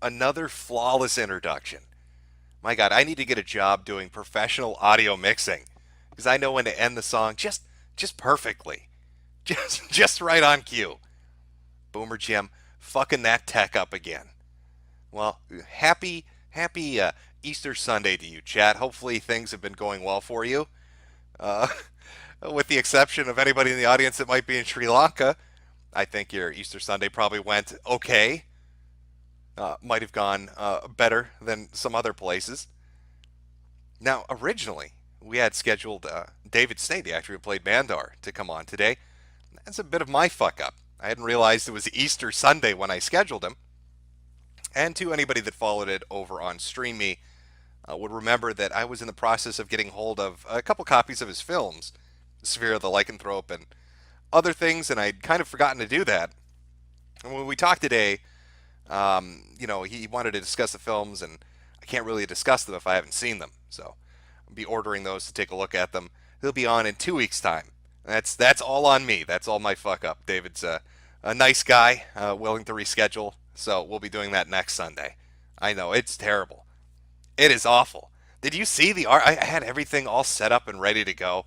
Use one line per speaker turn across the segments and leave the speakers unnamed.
Another flawless introduction. My God, I need to get a job doing professional audio mixing because I know when to end the song just perfectly, just right on cue. Boomer Jim, fucking that tech up again. Well, happy Easter Sunday to you, chat. Hopefully things have been going well for you. Uh, with the exception of anybody in the audience that might be in Sri Lanka, I think your Easter Sunday probably went okay. Might have gone better than some other places. Now, originally, we had scheduled David Snay, the actor who played Mandar, to come on today. That's a bit of my fuck up. I hadn't realized it was Easter Sunday when I scheduled him. And to anybody that followed it over on StreamMe, would remember that I was in the process of getting hold of a couple copies of his films, Sphere of the Lycanthrope and other things, and I'd kind of forgotten to do that. And when we talked today, he wanted to discuss the films, and I can't really discuss them if I haven't seen them. So I'll be ordering those to take a look at them. He'll be on in 2 weeks' time. That's all on me. That's all my fuck up. David's a nice guy, willing to reschedule, so we'll be doing that next Sunday. I know, it's terrible. It is awful. Did you see the art? I had everything all set up and ready to go.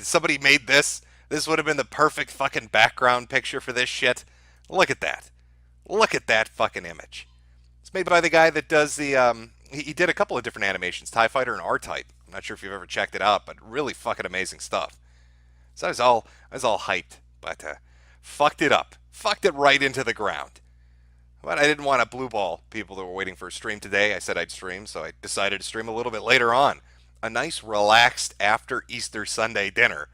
Somebody made this. This would have been the perfect fucking background picture for this shit. Look at that. Look at that fucking image. It's made by the guy that does the, he did a couple of different animations, TIE Fighter and R-Type. I'm not sure if you've ever checked it out, but really fucking amazing stuff. So I was all hyped, but fucked it up. Fucked it right into the ground. But I didn't want to blue ball people that were waiting for a stream today. I said I'd stream, so I decided to stream a little bit later on. A nice, relaxed after Easter Sunday dinner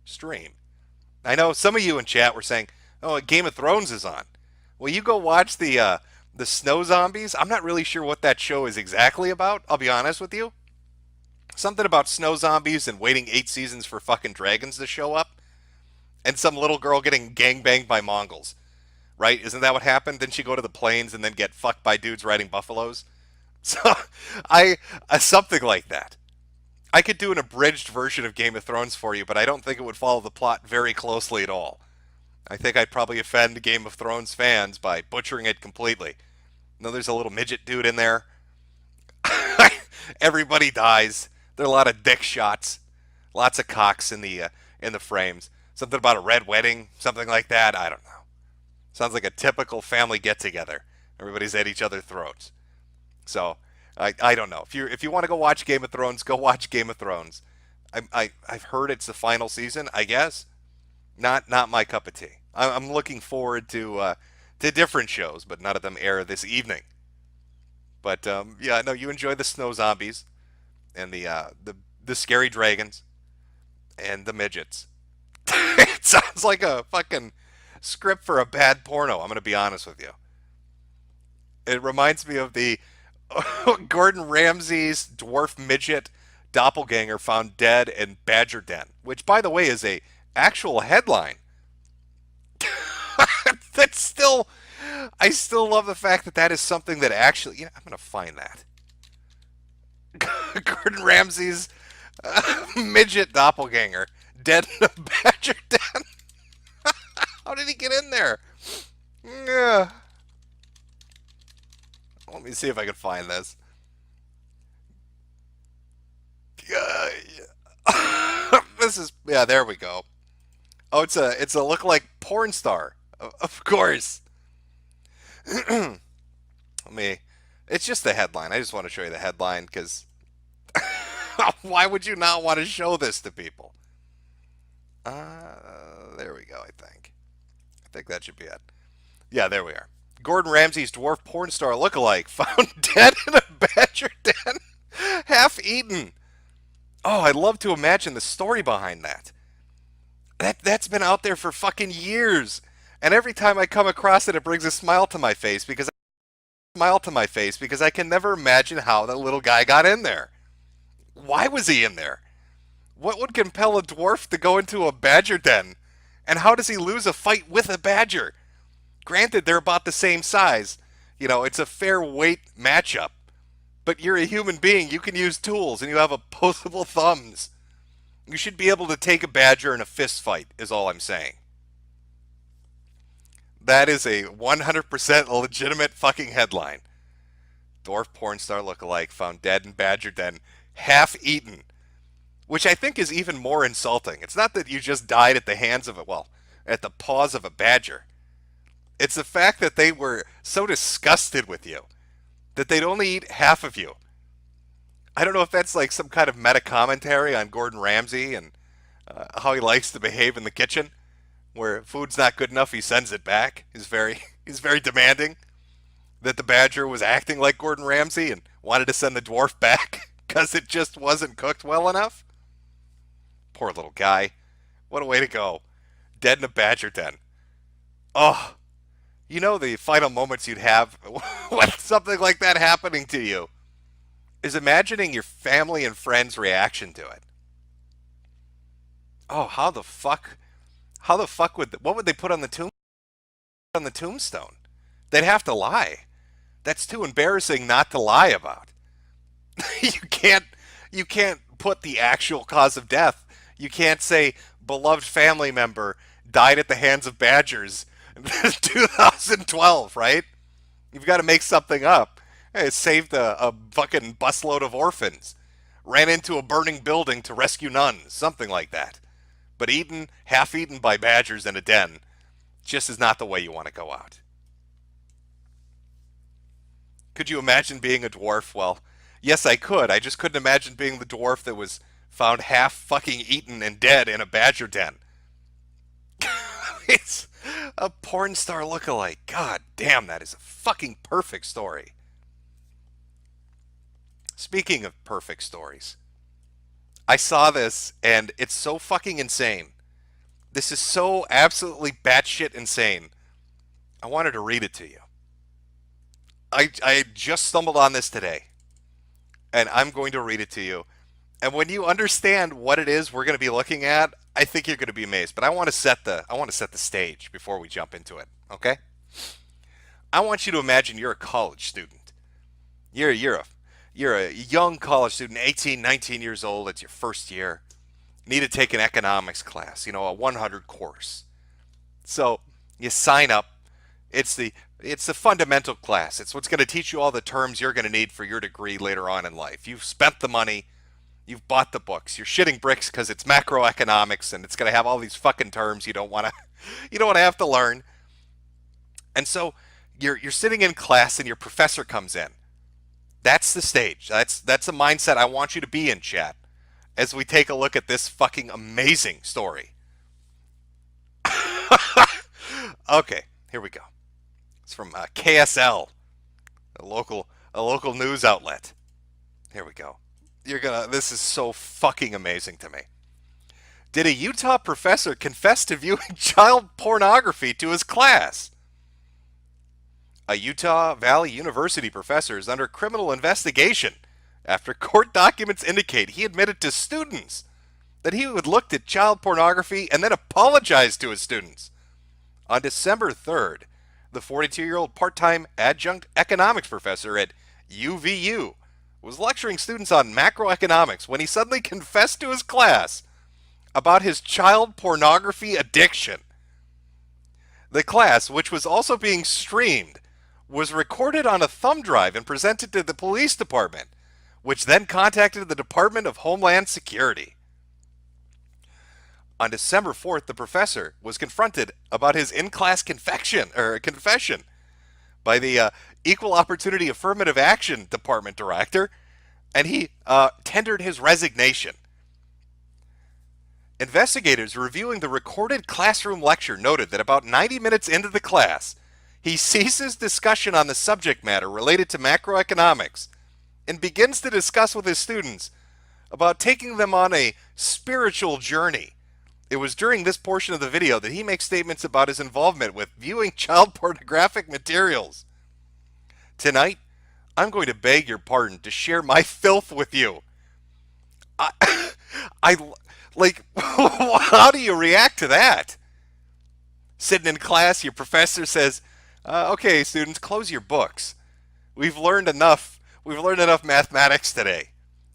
stream. I know some of you in chat were saying, "Oh, Game of Thrones is on." Well, you go watch the Snow Zombies. I'm not really sure what that show is exactly about. I'll be honest with you. Something about snow zombies and waiting 8 seasons for fucking dragons to show up, and some little girl getting gangbanged by Mongols. Right? Isn't that what happened? Didn't she go to the plains and then get fucked by dudes riding buffaloes? So, something like that. I could do an abridged version of Game of Thrones for you, but I don't think it would follow the plot very closely at all. I think I'd probably offend Game of Thrones fans by butchering it completely. No, there's a little midget dude in there. Everybody dies. There are a lot of dick shots, lots of cocks in the frames. Something about a red wedding, something like that. I don't know. Sounds like a typical family get together. Everybody's at each other's throats. So I don't know. If you want to go watch Game of Thrones, go watch Game of Thrones. I've heard it's the final season. I guess not my cup of tea. I'm looking forward to different shows, but none of them air this evening. But yeah, no, you enjoy the snow zombies and the scary dragons and the midgets. It sounds like a fucking script for a bad porno. I'm gonna be honest with you. It reminds me of the Gordon Ramsay's dwarf midget doppelganger found dead in Badger Den, which, by the way, is a actual headline. That's still, I still love the fact that that is something that actually, I'm gonna find that. Gordon Ramsay's midget doppelganger dead in a Badger Den. How did he get in there? Yeah. Let me see if I can find this. This is, yeah, there we go. Oh, it's a look like porn star. Of course. Let me. It's just the headline. I just want to show you the headline because why would you not want to show this to people? There we go. I think. I think that should be it. Yeah, there we are. Gordon Ramsay's dwarf porn star lookalike found dead in a badger den, half eaten. Oh, I'd love to imagine the story behind that. That's been out there for fucking years, and every time I come across it, it brings a smile to my face because I can never imagine how that little guy got in there. Why was he in there? What would compel a dwarf to go into a badger den? And how does he lose a fight with a badger? Granted, they're about the same size. It's a fair weight matchup. But you're a human being. You can use tools, and you have opposable thumbs. You should be able to take a badger in a fist fight, is all I'm saying. That is a 100% legitimate fucking headline. Dwarf porn star lookalike found dead in badger den, half eaten. Which I think is even more insulting. It's not that you just died at the hands of at the paws of a badger. It's the fact that they were so disgusted with you that they'd only eat half of you. I don't know if that's like some kind of meta commentary on Gordon Ramsay and how he likes to behave in the kitchen, where food's not good enough, he sends it back. He's very demanding. That the badger was acting like Gordon Ramsay and wanted to send the dwarf back because it just wasn't cooked well enough. Poor little guy. What a way to go. Dead in a badger den. Oh, you know the final moments you'd have with something like that happening to you is imagining your family and friends' reaction to it. Oh, how the fuck what would they put on the tombstone? They'd have to lie. That's too embarrassing not to lie about. you can't you can't put the actual cause of death. You can't say beloved family member died at the hands of badgers in 2012, right? You've got to make something up. Hey, it saved a fucking busload of orphans. Ran into a burning building to rescue nuns, something like that. But half eaten by badgers in a den, just is not the way you want to go out. Could you imagine being a dwarf? Well, yes, I could. I just couldn't imagine being the dwarf that was found half fucking eaten and dead in a badger den. It's a porn star lookalike. God damn, that is a fucking perfect story. Speaking of perfect stories, I saw this and it's so fucking insane. This is so absolutely batshit insane. I wanted to read it to you. I just stumbled on this today, and I'm going to read it to you. And when you understand what it is we're going to be looking at, I think you're going to be amazed. But I want to set the stage before we jump into it. Okay? I want you to imagine you're a college student. You're a young college student, 18, 19 years old. It's your first year. Need to take an economics class, a 100 course. So you sign up. It's the fundamental class. It's what's going to teach you all the terms you're going to need for your degree later on in life. You've spent the money. You've bought the books. You're shitting bricks because it's macroeconomics and it's going to have all these fucking terms you don't want to have to learn. And so you're sitting in class and your professor comes in. That's the stage. That's the mindset I want you to be in, chat, as we take a look at this fucking amazing story. Okay, here we go. It's from KSL, a local news outlet. Here we go. This is so fucking amazing to me. Did a Utah professor confess to viewing child pornography to his class? A Utah Valley University professor is under criminal investigation after court documents indicate he admitted to students that he had looked at child pornography and then apologized to his students. On December 3rd, the 42-year-old part-time adjunct economics professor at UVU was lecturing students on macroeconomics when he suddenly confessed to his class about his child pornography addiction. The class, which was also being streamed, was recorded on a thumb drive and presented to the police department, which then contacted the Department of Homeland Security. On December 4th, the professor was confronted about his in-class confession by the Equal Opportunity Affirmative Action Department director, and he tendered his resignation. Investigators reviewing the recorded classroom lecture noted that about 90 minutes into the class, he ceases discussion on the subject matter related to macroeconomics and begins to discuss with his students about taking them on a spiritual journey. It was during this portion of the video that he makes statements about his involvement with viewing child pornographic materials. Tonight, I'm going to beg your pardon to share my filth with you. How do you react to that? Sitting in class, your professor says, okay, students, close your books. We've learned enough mathematics today.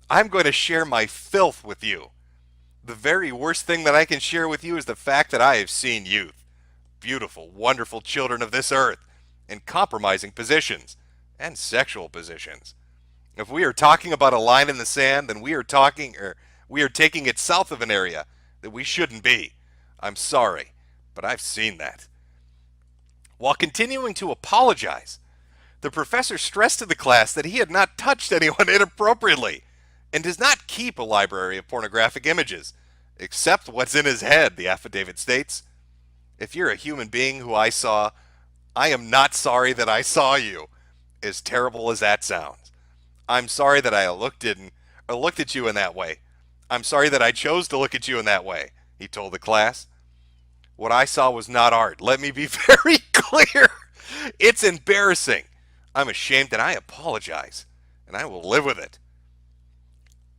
I'm going to share my filth with you. The very worst thing that I can share with you is the fact that I have seen youth, beautiful, wonderful children of this earth, in compromising positions, and sexual positions. If we are talking about a line in the sand, then we are taking it south of an area that we shouldn't be. I'm sorry, but I've seen that. While continuing to apologize, the professor stressed to the class that he had not touched anyone inappropriately and does not keep a library of pornographic images, except what's in his head, the affidavit states. If you're a human being who I saw, I am not sorry that I saw you, as terrible as that sounds. I'm sorry that I looked at you in that way. I'm sorry that I chose to look at you in that way, he told the class. What I saw was not art. Let me be very clear. It's embarrassing. I'm ashamed and I apologize. And I will live with it.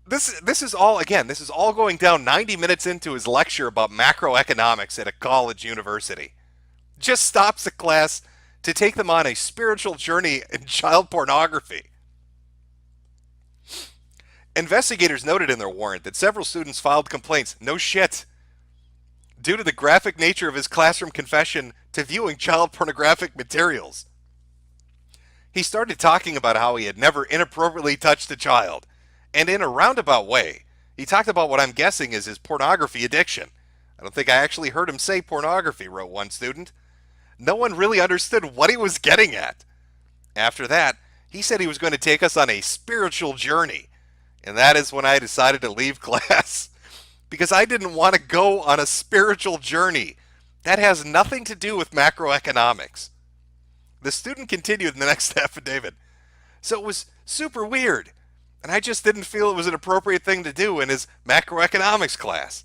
This is all going down 90 minutes into his lecture about macroeconomics at a college university. Just stops the class to take them on a spiritual journey in child pornography. Investigators noted in their warrant that several students filed complaints, no shit, due to the graphic nature of his classroom confession to viewing child pornographic materials. He started talking about how he had never inappropriately touched a child, and in a roundabout way, he talked about what I'm guessing is his pornography addiction. I don't think I actually heard him say pornography, wrote one student. No one really understood what he was getting at. After that, he said he was going to take us on a spiritual journey, and that is when I decided to leave class. Because I didn't want to go on a spiritual journey. That has nothing to do with macroeconomics. The student continued in the next affidavit. So it was super weird, and I just didn't feel it was an appropriate thing to do in his macroeconomics class.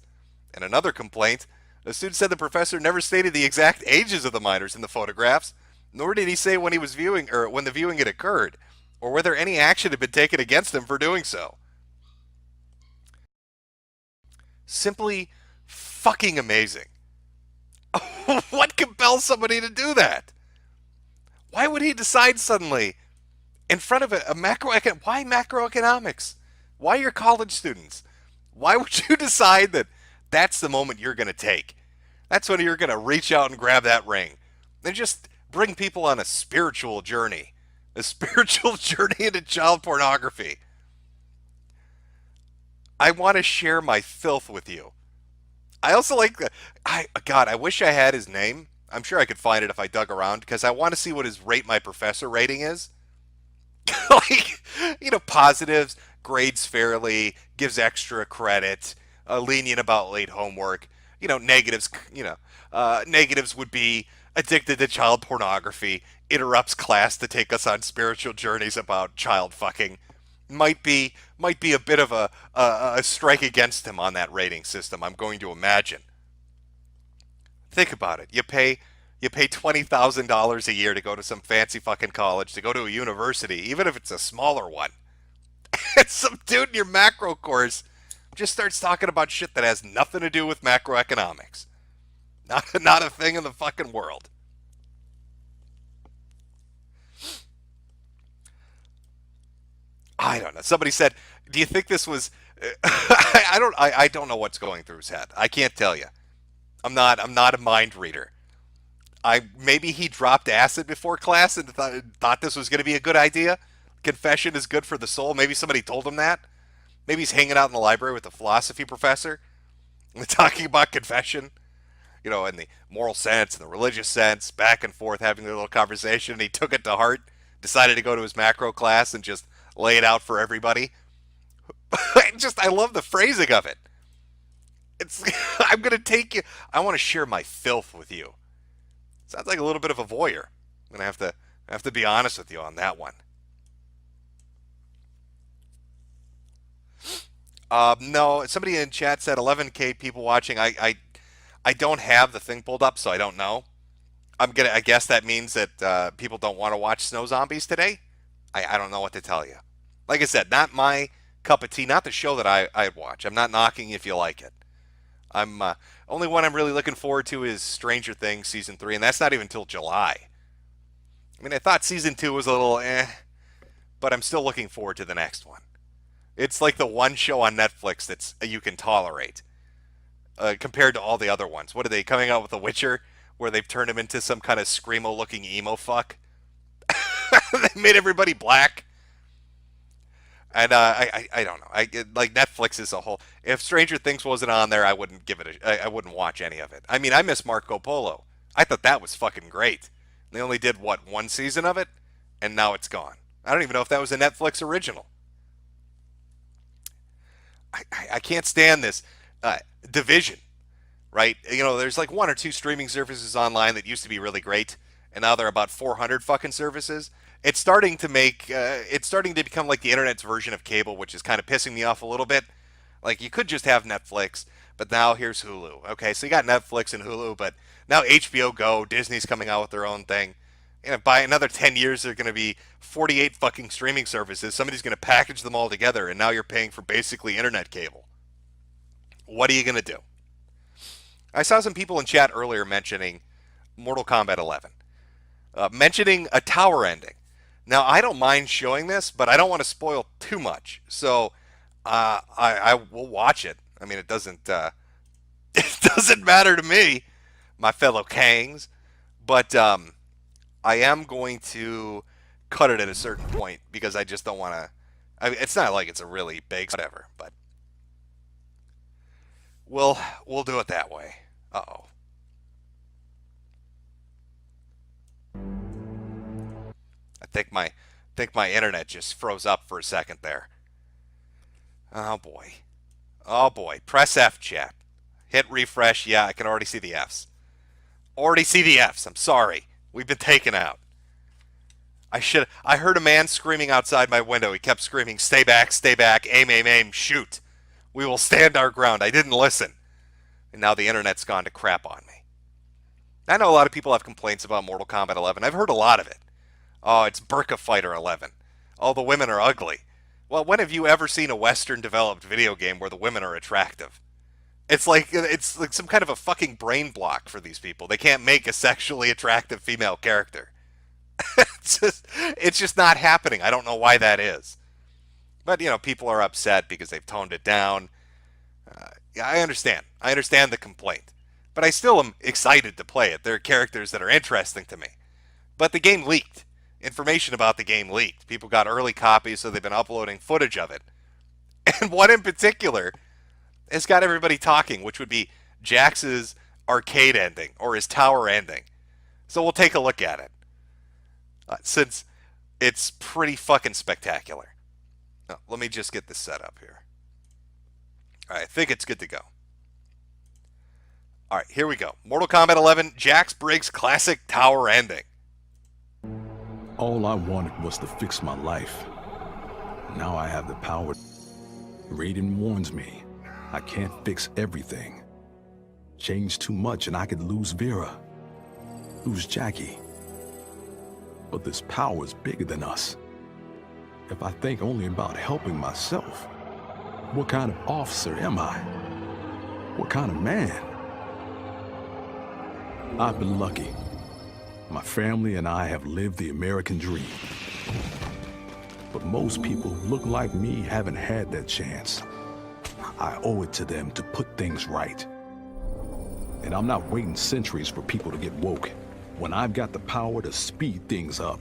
In another complaint, the student said the professor never stated the exact ages of the minors in the photographs, nor did he say when he was viewing or when the viewing had occurred, or whether any action had been taken against him for doing so. Simply fucking amazing. What compels somebody to do that? Why would he decide suddenly in front of why macroeconomics? Why your college students? Why would you decide that that's the moment you're going to take? That's when you're going to reach out and grab that ring. And just bring people on a spiritual journey. A spiritual journey into child pornography. I want to share my filth with you. I also like the. I wish I had his name. I'm sure I could find it if I dug around because I want to see what his rate my professor rating is. Like, positives, grades fairly, gives extra credit, lenient about late homework. Negatives. Negatives would be addicted to child pornography, interrupts class to take us on spiritual journeys about child fucking. Might be a bit of a strike against him on that rating system, I'm going to imagine. Think about it. You pay $20,000 a year to go to some fancy fucking college, to go to a university, even if it's a smaller one. And some dude in your macro course just starts talking about shit that has nothing to do with macroeconomics. Not a thing in the fucking world. I don't know. Somebody said, "Do you think this was?" I don't know what's going through his head. I can't tell you. I'm not a mind reader. Maybe he dropped acid before class and thought this was going to be a good idea. Confession is good for the soul. Maybe somebody told him that. Maybe he's hanging out in the library with a philosophy professor and talking about confession. In the moral sense and the religious sense, back and forth, having their little conversation. And he took it to heart, decided to go to his macro class and just lay it out for everybody. I love the phrasing of it. It's I'm gonna take you. I want to share my filth with you. Sounds like a little bit of a voyeur. I'm gonna have to be honest with you on that one. No, somebody in chat said 11K people watching. I don't have the thing pulled up, so I don't know. I guess that means that people don't want to watch Snow Zombies today. I don't know what to tell you. Like I said, not my cup of tea. Not the show that I'd watch. I'm not knocking if you like it. I'm only one I'm really looking forward to is Stranger Things season 3, and that's not even till July. I mean, I thought season 2 was a little but I'm still looking forward to the next one. It's like the one show on Netflix that's you can tolerate compared to all the other ones. What are they coming out with The Witcher, where they've turned him into some kind of screamo-looking emo fuck? They made everybody black. And I don't know. Like Netflix as a whole. If Stranger Things wasn't on there, I wouldn't give it. I wouldn't watch any of it. I mean, I miss Marco Polo. I thought that was fucking great. They only did what, one season of it, and now it's gone. I don't even know if that was a Netflix original. I can't stand this division. Right? You know, there's like one or two streaming services online that used to be really great, and now there are about 400 fucking services. It's starting to become like the internet's version of cable, which is kind of pissing me off a little bit. Like you could just have Netflix, but now here's Hulu. Okay, so you got Netflix and Hulu, but now HBO Go, Disney's coming out with their own thing. You know, by another 10 years, there are going to be 48 fucking streaming services. Somebody's going to package them all together, and now you're paying for basically internet cable. What are you going to do? I saw some people in chat earlier mentioning Mortal Kombat 11, mentioning a tower ending. Now, I don't mind showing this, but I don't want to spoil too much, so I will watch it. I mean, it doesn't it doesn't matter to me, my fellow Kangs, but I am going to cut it at a certain point because I just don't want to. I mean, it's not like it's a really big whatever, but we'll do it that way. Uh-oh. I think my internet just froze up for a second there. Oh boy. Oh boy. Press F, chat. Hit refresh. Yeah, I can already see the Fs. Already see the Fs. I'm sorry. We've been taken out. I heard a man screaming outside my window. He kept screaming, stay back, aim, aim, aim, shoot. We will stand our ground. I didn't listen. And now the internet's gone to crap on me. I know a lot of people have complaints about Mortal Kombat 11. I've heard a lot of it. Oh, it's Burka Fighter 11. Oh, the women are ugly. Well, when have you ever seen a Western developed video game where the women are attractive? It's like some kind of a fucking brain block for these people. They can't make a sexually attractive female character. It's just not happening. I don't know why that is. But, you know, people are upset because they've toned it down. Yeah, I understand. I understand the complaint. But I still am excited to play it. There are characters that are interesting to me. But the game leaked. Information about the game leaked. People got early copies, so they've been uploading footage of it. And one in particular has got everybody talking, which would be Jax's arcade ending, or his tower ending. So we'll take a look at it. Since it's pretty fucking spectacular. Now, let me just get this set up here. Alright, I think it's good to go. Alright, here we go. Mortal Kombat 11, Jax Briggs classic tower ending.
All I wanted was to fix my life. Now I have the power. Raiden warns me, I can't fix everything. Change too much and I could lose Vera, lose Jackie. But this power is bigger than us. If I think only about helping myself, what kind of officer am I? What kind of man? I've been lucky. My family and I have lived the American dream. But most people who look like me haven't had that chance. I owe it to them to put things right. And I'm not waiting centuries for people to get woke when I've got the power to speed things up.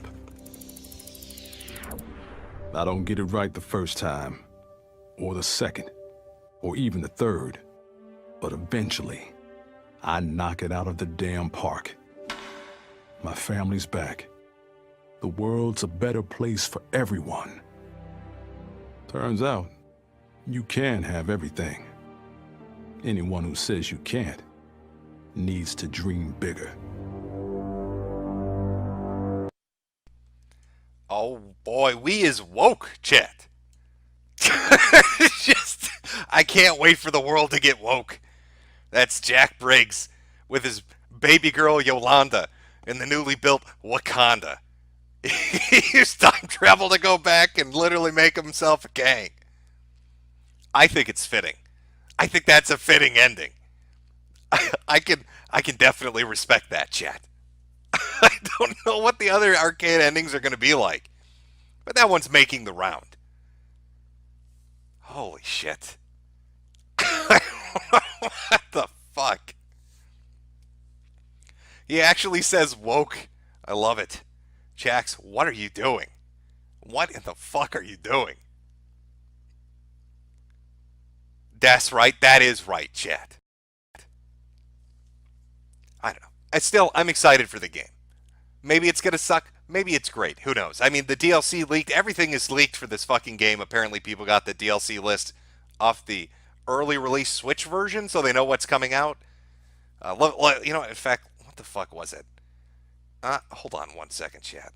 I don't get it right the first time, or the second, or even the third. But eventually, I knock it out of the damn park. My family's back. The world's a better place for everyone. Turns out, you can have everything. Anyone who says you can't needs to dream bigger.
Oh boy, we is woke, chat. Just, I can't wait for the world to get woke. That's Jack Briggs with his baby girl Yolanda in the newly built Wakanda. He used time travel to go back and literally make himself a king. I think it's fitting. I think that's a fitting ending. I can definitely respect that, chat. I don't know what the other arcade endings are going to be like, but that one's making the round. Holy shit. What the fuck? He actually says woke. I love it. Jax, what are you doing? What in the fuck are you doing? That's right. That is right, chat. I don't know. I'm excited for the game. Maybe it's going to suck. Maybe it's great. Who knows? I mean, the DLC leaked. Everything is leaked for this fucking game. Apparently, people got the DLC list off the early release Switch version, so they know what's coming out. In fact, what the fuck was it? Hold on one second, chat.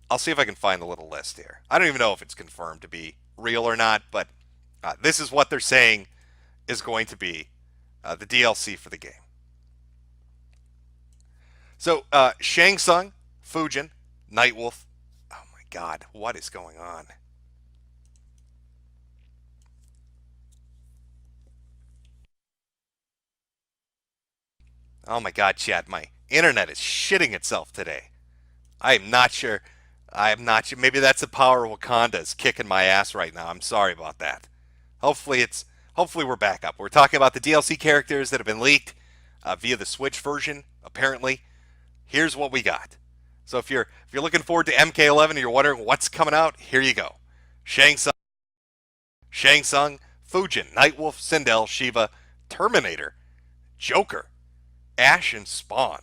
I'll see if I can find the little list here. I don't even know if it's confirmed to be real or not, but this is what they're saying is going to be the DLC for the game. So, Shang Tsung, Fujin, Nightwolf. Oh my god, what is going on? Oh my god, chat, my internet is shitting itself today. I am not sure. I am not sure. Maybe that's the power of Wakanda is kicking my ass right now. I'm sorry about that. Hopefully we're back up. We're talking about the DLC characters that have been leaked via the Switch version, apparently. Here's what we got. So if you're looking forward to MK11 and you're wondering what's coming out, here you go. Shang Tsung, Fujin, Nightwolf, Sindel, Shiva, Terminator, Joker, Ash, and Spawn.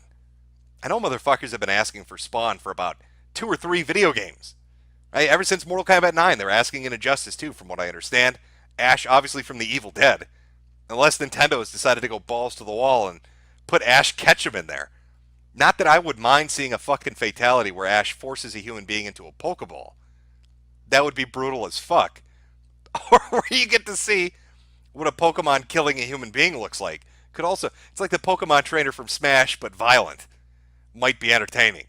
I know motherfuckers have been asking for Spawn for about 2 or 3 video games. Right? Ever since Mortal Kombat 9, they're asking in Injustice 2, from what I understand. Ash, obviously, from the Evil Dead. Unless Nintendo has decided to go balls to the wall and put Ash Ketchum in there. Not that I would mind seeing a fucking fatality where Ash forces a human being into a Pokeball. That would be brutal as fuck. Or where you get to see what a Pokemon killing a human being looks like. It's like the Pokemon trainer from Smash, but violent. Might be entertaining.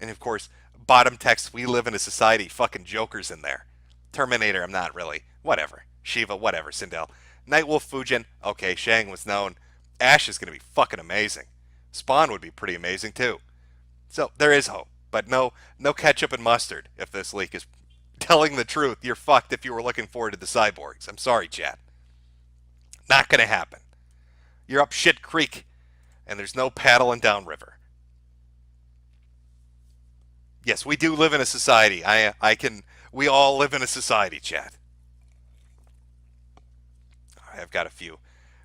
And of course, bottom text, we live in a society, fucking Joker's in there. Terminator, I'm not really. Whatever. Shiva, whatever. Sindel. Nightwolf, Fujin, okay, Shang was known. Ash is going to be fucking amazing. Spawn would be pretty amazing too. So there is hope, but no ketchup and mustard if this leak is telling the truth. You're fucked if you were looking forward to the cyborgs. I'm sorry, chat. Not going to happen. You're up shit creek, and there's no paddling downriver. Yes, we do live in a society. We all live in a society, chat. I've got a few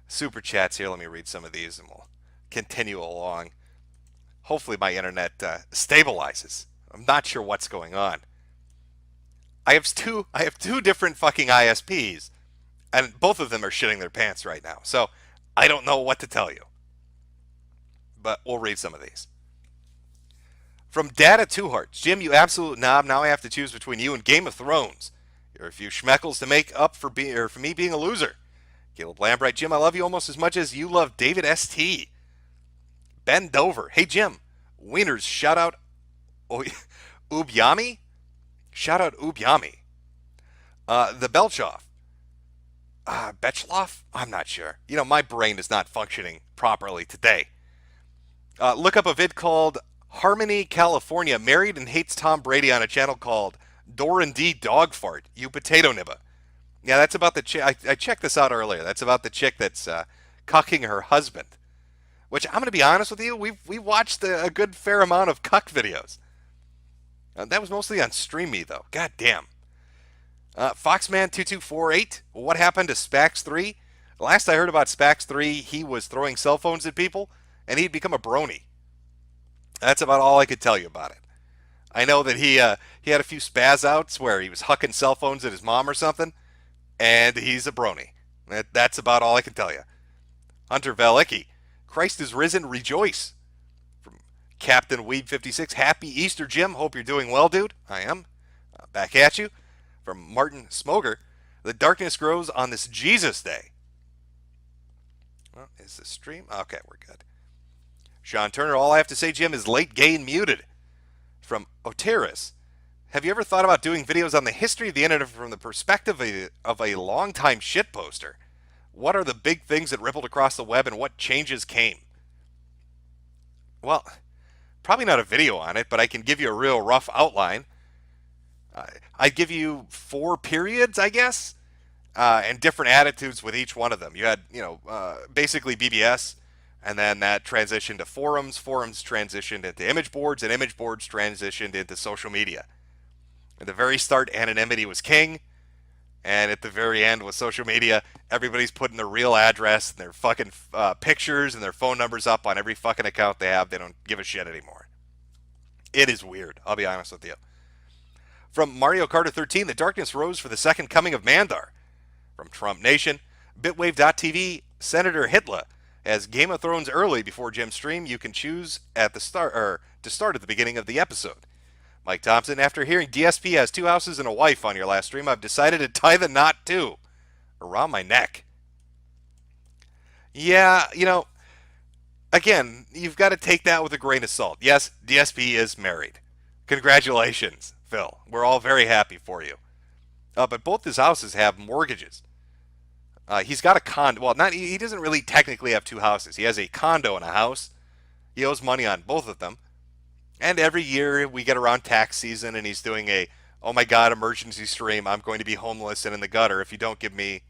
super chats here. Let me read some of these and we'll continue along. Hopefully my internet stabilizes. I'm not sure what's going on. I have two different fucking ISPs, and both of them are shitting their pants right now. So I don't know what to tell you. But we'll read some of these. From Data Two Hearts, Jim, you absolute knob. Now I have to choose between you and Game of Thrones. You're a few schmeckles to make up for me being a loser. Caleb Lambright, Jim, I love you almost as much as you love David St. Ben Dover, hey Jim, Wieners, shout out Ubyami? Shout out Ubyami. The Belchoff. Betchloff? I'm not sure. My brain is not functioning properly today. Look up a vid called Harmony, California, married and hates Tom Brady on a channel called Doran D. Dogfart, you potato nibba. Yeah, that's about the chick. I checked this out earlier. That's about the chick that's cucking her husband. Which, I'm going to be honest with you, we watched a good fair amount of cuck videos. That was mostly on StreamMe, though. God damn. Foxman2248, what happened to Spax 3? Last I heard about Spax 3, he was throwing cell phones at people, and he'd become a brony. That's about all I could tell you about it. I know that he had a few spaz outs where he was hucking cell phones at his mom or something, and he's a brony. That's about all I can tell you. Hunter Valecki, Christ is risen, rejoice. From Captain Weeb56, happy Easter, Jim. Hope you're doing well, dude. I am. Back at you. From Martin Smoger, the darkness grows on this Jesus day. Well, is the stream? Okay, we're good. Sean Turner, all I have to say, Jim, is late, gay, and muted. From Oteris, have you ever thought about doing videos on the history of the internet from the perspective of a longtime shitposter? What are the big things that rippled across the web and what changes came? Well, probably not a video on it, but I can give you a real rough outline. I'd give you 4 periods, I guess, and different attitudes with each one of them. You had, basically BBS, And then that transitioned to forums. Forums transitioned into image boards, and image boards transitioned into social media. At the very start, anonymity was king. And at the very end with social media, everybody's putting their real address and their fucking pictures and their phone numbers up on every fucking account they have. They don't give a shit anymore. It is weird, I'll be honest with you. From Mario Kart 13, the darkness rose for the second coming of Mandar. From Trump Nation, Bitwave.tv, Senator Hitler as Game of Thrones early before Jim's stream. You can choose at the start or to start at the beginning of the episode. Mike Thompson, after hearing DSP has 2 houses and a wife on your last stream, I've decided to tie the knot too around my neck. Yeah, again, you've got to take that with a grain of salt. Yes, DSP is married. Congratulations, Phil. We're all very happy for you. But both his houses have mortgages. He's got a condo. Well, he doesn't really technically have 2 houses. He has a condo and a house. He owes money on both of them. And every year we get around tax season and he's doing a, oh my God, emergency stream. I'm going to be homeless and in the gutter if you don't give me,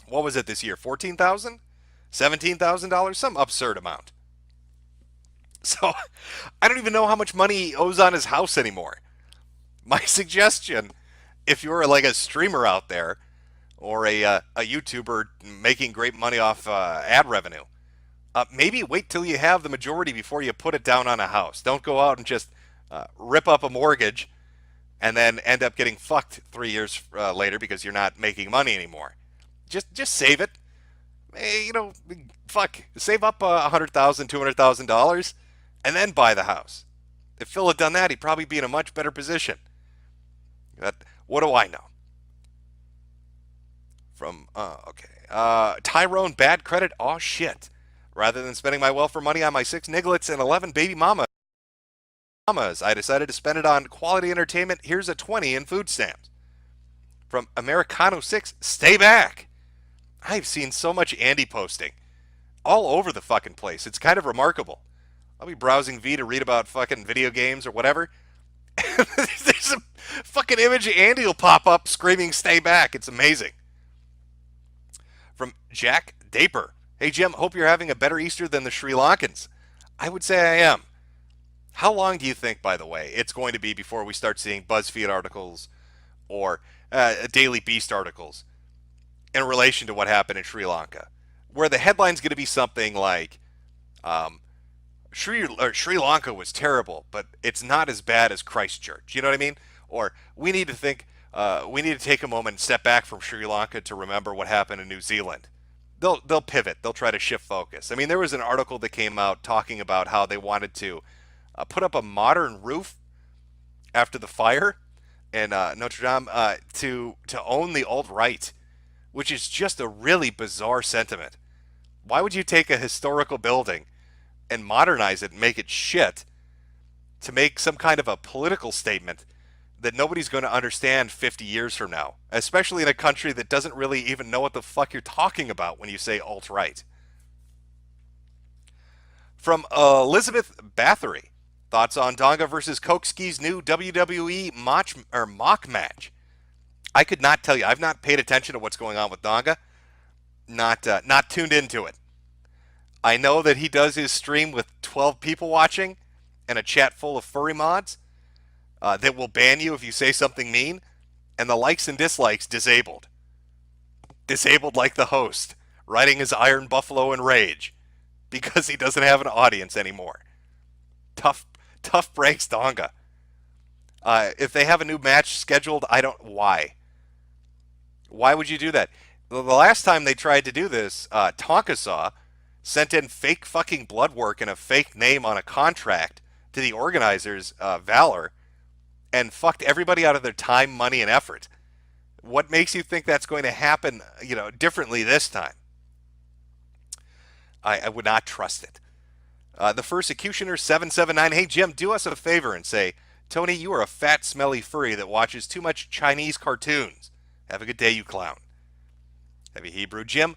what was it this year? $14,000? $17,000? Some absurd amount. So I don't even know how much money he owes on his house anymore. My suggestion, if you're like a streamer out there or a YouTuber making great money off ad revenue, maybe wait till you have the majority before you put it down on a house. Don't go out and just rip up a mortgage and then end up getting fucked 3 years later because you're not making money anymore. Just save it. Save up $100,000, $200,000, and then buy the house. If Phil had done that, he'd probably be in a much better position. What do I know? From Tyrone, bad credit. Oh shit. Rather than spending my welfare money on my 6 nigglets and 11 baby mamas, I decided to spend it on quality entertainment. Here's a 20 in food stamps. From Americano 6, stay back. I've seen so much Andy posting all over the fucking place. It's kind of remarkable. I'll be browsing V to read about fucking video games or whatever. There's a fucking image of Andy will pop up screaming, stay back. It's amazing. From Jack Daper. Hey, Jim, hope you're having a better Easter than the Sri Lankans. I would say I am. How long do you think, by the way, it's going to be before we start seeing BuzzFeed articles or Daily Beast articles in relation to what happened in Sri Lanka, where the headline's going to be something like, Sri Lanka was terrible, but it's not as bad as Christchurch. You know what I mean? Or we need to take a moment and step back from Sri Lanka to remember what happened in New Zealand. They'll pivot. They'll try to shift focus. I mean, there was an article that came out talking about how they wanted to put up a modern roof after the fire in Notre Dame to own the alt-right, which is just a really bizarre sentiment. Why would you take a historical building and modernize it and make it shit to make some kind of a political statement that nobody's going to understand 50 years from now, especially in a country that doesn't really even know what the fuck you're talking about when you say alt-right? From Elizabeth Bathory, thoughts on Donga versus Kokski's new WWE mock match. I could not tell you. I've not paid attention to what's going on with Donga. Not tuned into it. I know that he does his stream with 12 people watching and a chat full of furry mods that will ban you if you say something mean, and the likes and dislikes disabled. Disabled like the host, riding his Iron Buffalo in rage because he doesn't have an audience anymore. Tough breaks, Donga. If they have a new match scheduled, why? Why would you do that? The last time they tried to do this, Tonkasaw sent in fake fucking blood work and a fake name on a contract to the organizers, Valor, and fucked everybody out of their time, money, and effort. What makes you think that's going to happen, differently this time? I would not trust it. The Persecutioner 779, hey Jim, do us a favor and say, Tony, you are a fat, smelly furry that watches too much Chinese cartoons. Have a good day, you clown. Heavy Hebrew, Jim,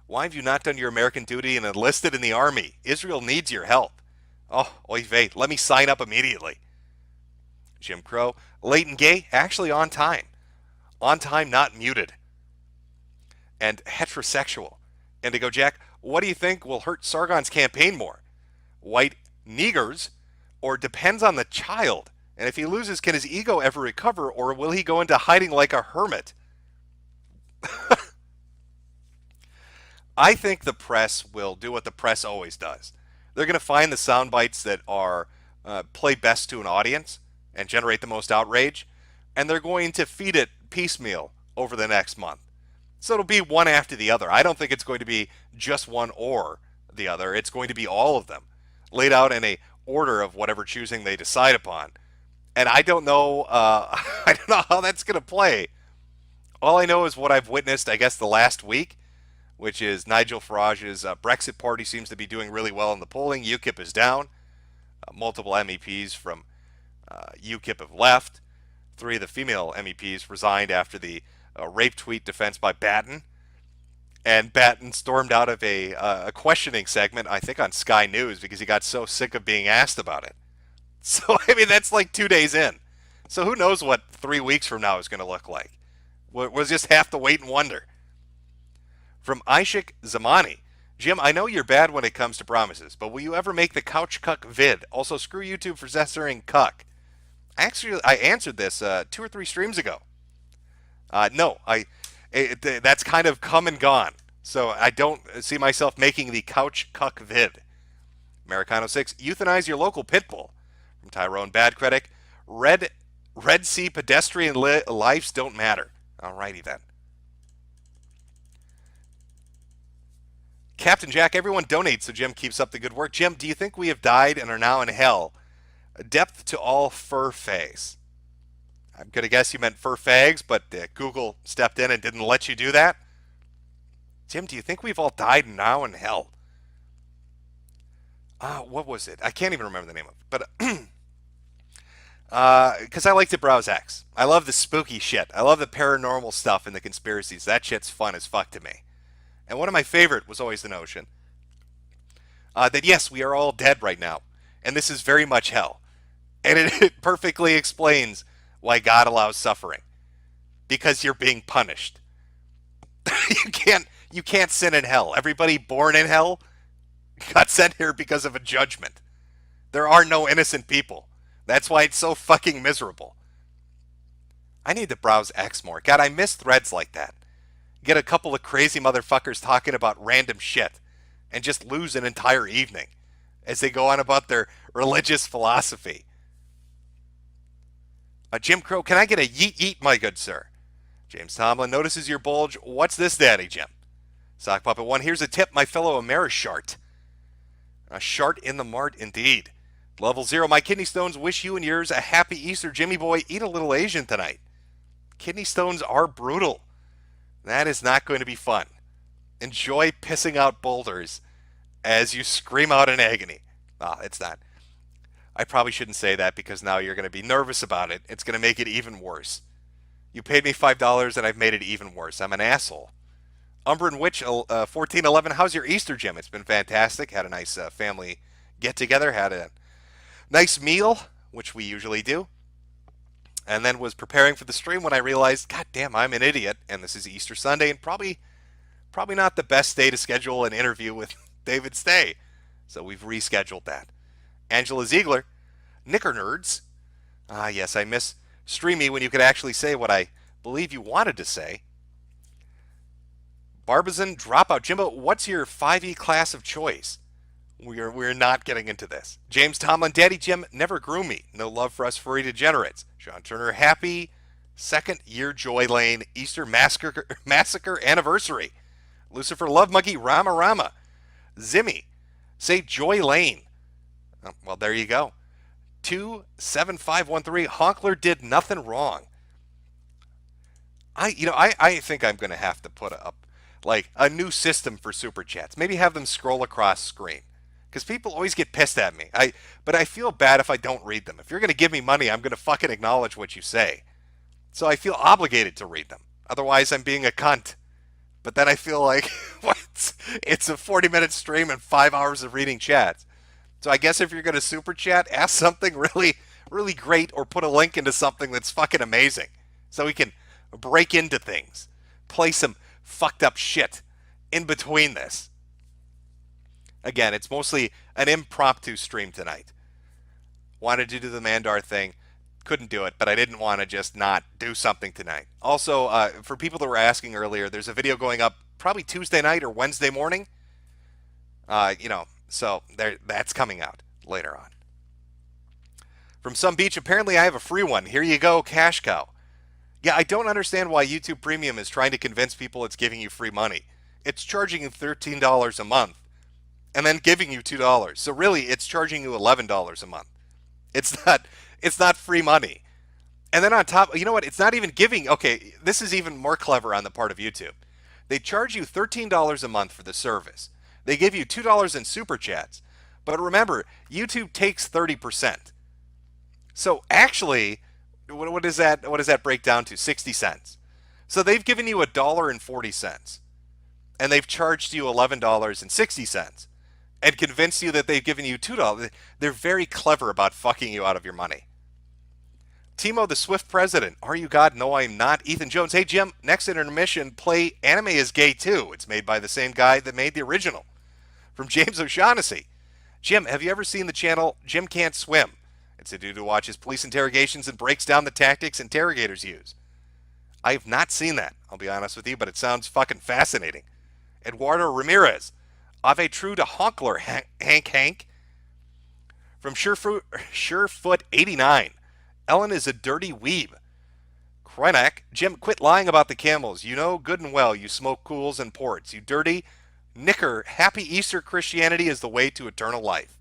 why have you not done your American duty and enlisted in the army? Israel needs your help. Oh, oy vey, let me sign up immediately. Jim Crow, Leighton Gay, actually on time. On time, not muted. And heterosexual. Indigo Jack, What do you think will hurt Sargon's campaign more? White niggers, or depends on the child? And if he loses, can his ego ever recover, or will he go into hiding like a hermit? I think the press will do what the press always does. They're going to find the sound bites that are play best to an audience and generate the most outrage, and they're going to feed it piecemeal over the next month. So it'll be one after the other. I don't think it's going to be just one or the other. It's going to be all of them, laid out in a order of whatever choosing they decide upon. And I don't know. I don't know how that's going to play. All I know is what I've witnessed, I guess, the last week, which is Nigel Farage's Brexit party seems to be doing really well in the polling. UKIP is down. Multiple MEPs from UKIP have left. 3 of the female MEPs resigned after the rape tweet defense by Batten. And Batten stormed out of a questioning segment, I think on Sky News, because he got so sick of being asked about it. So, I mean, that's like 2 days in. So who knows what 3 weeks from now is going to look like. We'll just have to wait and wonder. From Ishik Zamani. Jim, I know you're bad when it comes to promises, but will you ever make the couch cuck vid? Also, screw YouTube for censoring cuck. Actually, I answered this 2 or 3 streams ago. No, that's kind of come and gone. So I don't see myself making the couch cuck vid. Americano 6, euthanize your local pit bull. From Tyrone Bad Critic, Red Sea pedestrian lives don't matter. Alrighty then. Captain Jack, everyone donates so Jim keeps up the good work. Jim, do you think we have died and are now in hell? Depth to all fur fags. I'm going to guess you meant fur fags, but Google stepped in and didn't let you do that. Jim, do you think we've all died and now in hell? What was it? I can't even remember the name of it. But because I like to browse X. I love the spooky shit. I love the paranormal stuff and the conspiracies. That shit's fun as fuck to me. And one of my favorite was always the notion that yes, we are all dead right now. And this is very much hell. And it perfectly explains why God allows suffering. Because you're being punished. You can't sin in hell. Everybody born in hell got sent here because of a judgment. There are no innocent people. That's why it's so fucking miserable. I need to browse X more. God, I miss threads like that. Get a couple of crazy motherfuckers talking about random shit and just lose an entire evening as they go on about their religious philosophy. Jim Crow, can I get a yeet, my good sir? James Tomlin notices your bulge. What's this, Daddy Jim? Sock Puppet 1, here's a tip, my fellow Amerishart. A shart in the mart, indeed. Level 0, my kidney stones wish you and yours a happy Easter, Jimmy boy. Eat a little Asian tonight. Kidney stones are brutal. That is not going to be fun. Enjoy pissing out boulders as you scream out in agony. It's not. I probably shouldn't say that because now you're going to be nervous about it. It's going to make it even worse. You paid me $5 and I've made it even worse. I'm an asshole. Umbran Witch 1411, how's your Easter, Jim? It's been fantastic. Had a nice family get-together. Had a nice meal, which we usually do. And then was preparing for the stream when I realized, God damn, I'm an idiot. And this is Easter Sunday and probably not the best day to schedule an interview with David Stay. So we've rescheduled that. Angela Ziegler, Knicker Nerds. Yes, I miss Streamy when you could actually say what I believe you wanted to say. Barbazan Dropout. Jimbo, what's your 5e class of choice? We're not getting into this. James Tomlin, Daddy Jim never grew me. No love for us furry degenerates. Sean Turner, happy 2nd year Joy Lane Easter Massacre anniversary. Lucifer Love Monkey, Rama Rama. Zimmy, say Joy Lane. Oh, well, there you go. 27513, Honkler did nothing wrong. I think I'm going to have to put up like a new system for super chats. Maybe have them scroll across screen. Because people always get pissed at me. But I feel bad if I don't read them. If you're going to give me money, I'm going to fucking acknowledge what you say. So I feel obligated to read them. Otherwise, I'm being a cunt. But then I feel like, what? It's a 40-minute stream and 5 hours of reading chats. So I guess if you're going to super chat, ask something really, really great or put a link into something that's fucking amazing. So we can break into things. Play some fucked up shit in between this. Again, it's mostly an impromptu stream tonight. Wanted to do the Mandar thing, couldn't do it, but I didn't want to just not do something tonight. Also, for people that were asking earlier, there's a video going up probably Tuesday night or Wednesday morning. So that's coming out later on. From some beach, apparently I have a free one. Here you go, cash cow. Yeah, I don't understand why YouTube Premium is trying to convince people it's giving you free money. It's charging you $13 a month and then giving you $2. So really, it's charging you $11 a month. It's not free money. And then on top, you know what? It's not even giving. Okay, this is even more clever on the part of YouTube. They charge you $13 a month for the service. They give you $2 in super chats. But remember, YouTube takes 30%. So actually, what is that? What does that break down to? 60 cents. So they've given you $1.40, and they've charged you $11.60, and convinced you that they've given you $2. They're very clever about fucking you out of your money. Timo the Swift President. Are you God? No, I'm not. Ethan Jones. Hey, Jim, next intermission, play Anime is Gay Too. It's made by the same guy that made the original. From James O'Shaughnessy. Jim, have you ever seen the channel Jim Can't Swim? It's a dude who watches police interrogations and breaks down the tactics interrogators use. I have not seen that, I'll be honest with you, but it sounds fucking fascinating. Eduardo Ramirez. Ave true to Honkler, Hank. From Surefoot 89. Ellen is a dirty weeb. Krenak. Jim, quit lying about the camels. You know good and well you smoke cools and ports. You dirty knicker. Happy Easter Christianity is the way to eternal life.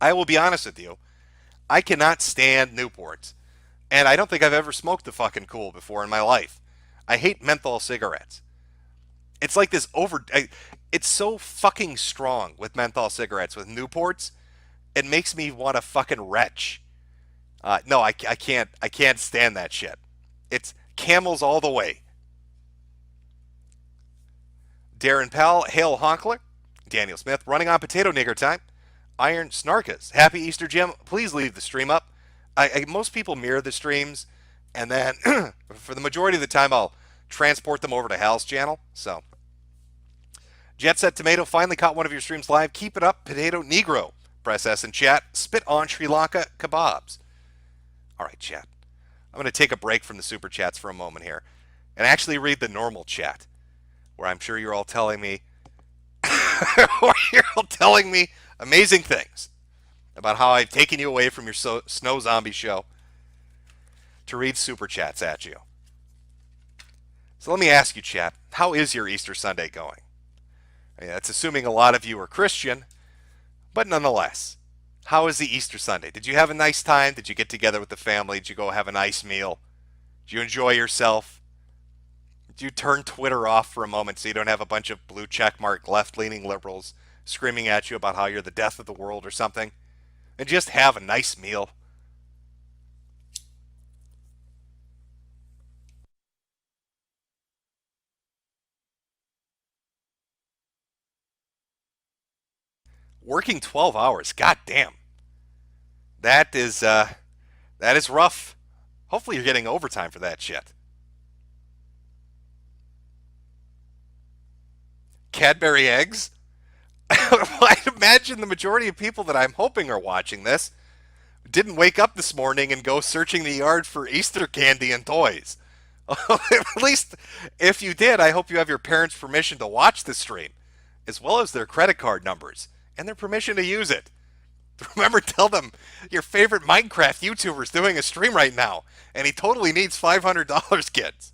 I will be honest with you. I cannot stand Newports. And I don't think I've ever smoked a fucking cool before in my life. I hate menthol cigarettes. It's like this it's so fucking strong with menthol cigarettes, with Newports. It makes me want to fucking retch. No, I can't stand that shit. It's Camels all the way. Darren Powell, Hale Honkler, Daniel Smith, running on potato nigger time. Iron Snarkas, happy Easter, Jim. Please leave the stream up. Most people mirror the streams, and then for the majority of the time, I'll transport them over to Hal's channel. So, Jet Set Tomato finally caught one of your streams live. Keep it up, Potato Negro. Press S in chat. Spit on Sri Lanka kebabs. All right, chat. I'm going to take a break from the super chats for a moment here and actually read the normal chat, where I'm sure you're all telling me, amazing things about how I've taken you away from your Snow Zombie show to read super chats at you. So let me ask you, chat, how is your Easter Sunday going? That's assuming a lot of you are Christian, but nonetheless, how is the Easter Sunday? Did you have a nice time? Did you get together with the family? Did you go have a nice meal? Did you enjoy yourself? Did you turn Twitter off for a moment so you don't have a bunch of blue checkmark left-leaning liberals screaming at you about how you're the death of the world or something? And just have a nice meal? Working 12 hours. God damn. That is rough. Hopefully you're getting overtime for that shit. Cadbury eggs? I'd imagine the majority of people that I'm hoping are watching this didn't wake up this morning and go searching the yard for Easter candy and toys. At least if you did, I hope you have your parents' permission to watch the stream, as well as their credit card numbers and their permission to use it. Remember, tell them your favorite Minecraft YouTuber is doing a stream right now, and he totally needs $500, kids.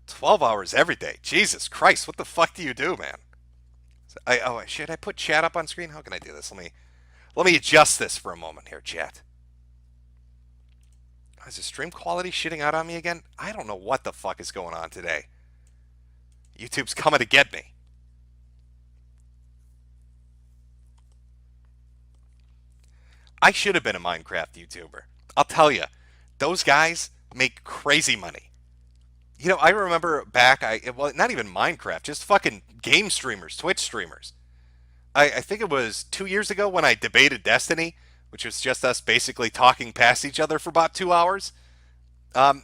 "12 hours every day. Jesus Christ, what the fuck do you do, man?" Should I put chat up on screen? How can I do this? Let me adjust this for a moment here, chat. Is the stream quality shitting out on me again? I don't know what the fuck is going on today. YouTube's coming to get me. I should have been a Minecraft YouTuber. I'll tell you, those guys make crazy money. You know, I remember back, not even Minecraft, just fucking game streamers, Twitch streamers. I think it was 2 years ago when I debated Destiny, which was just us basically talking past each other for about 2 hours. Um,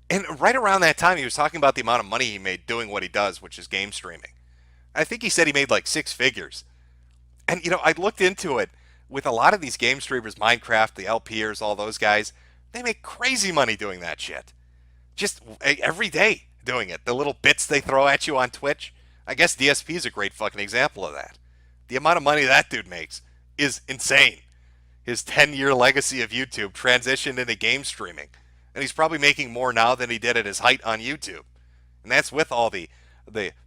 and right around that time, he was talking about the amount of money he made doing what he does, which is game streaming. I think he said he made like six figures. And I looked into it with a lot of these game streamers, Minecraft, the LPers, all those guys. They make crazy money doing that shit. Just every day doing it. The little bits they throw at you on Twitch. I guess DSP is a great fucking example of that. The amount of money that dude makes is insane. His 10-year legacy of YouTube transitioned into game streaming. And he's probably making more now than he did at his height on YouTube. And that's with all the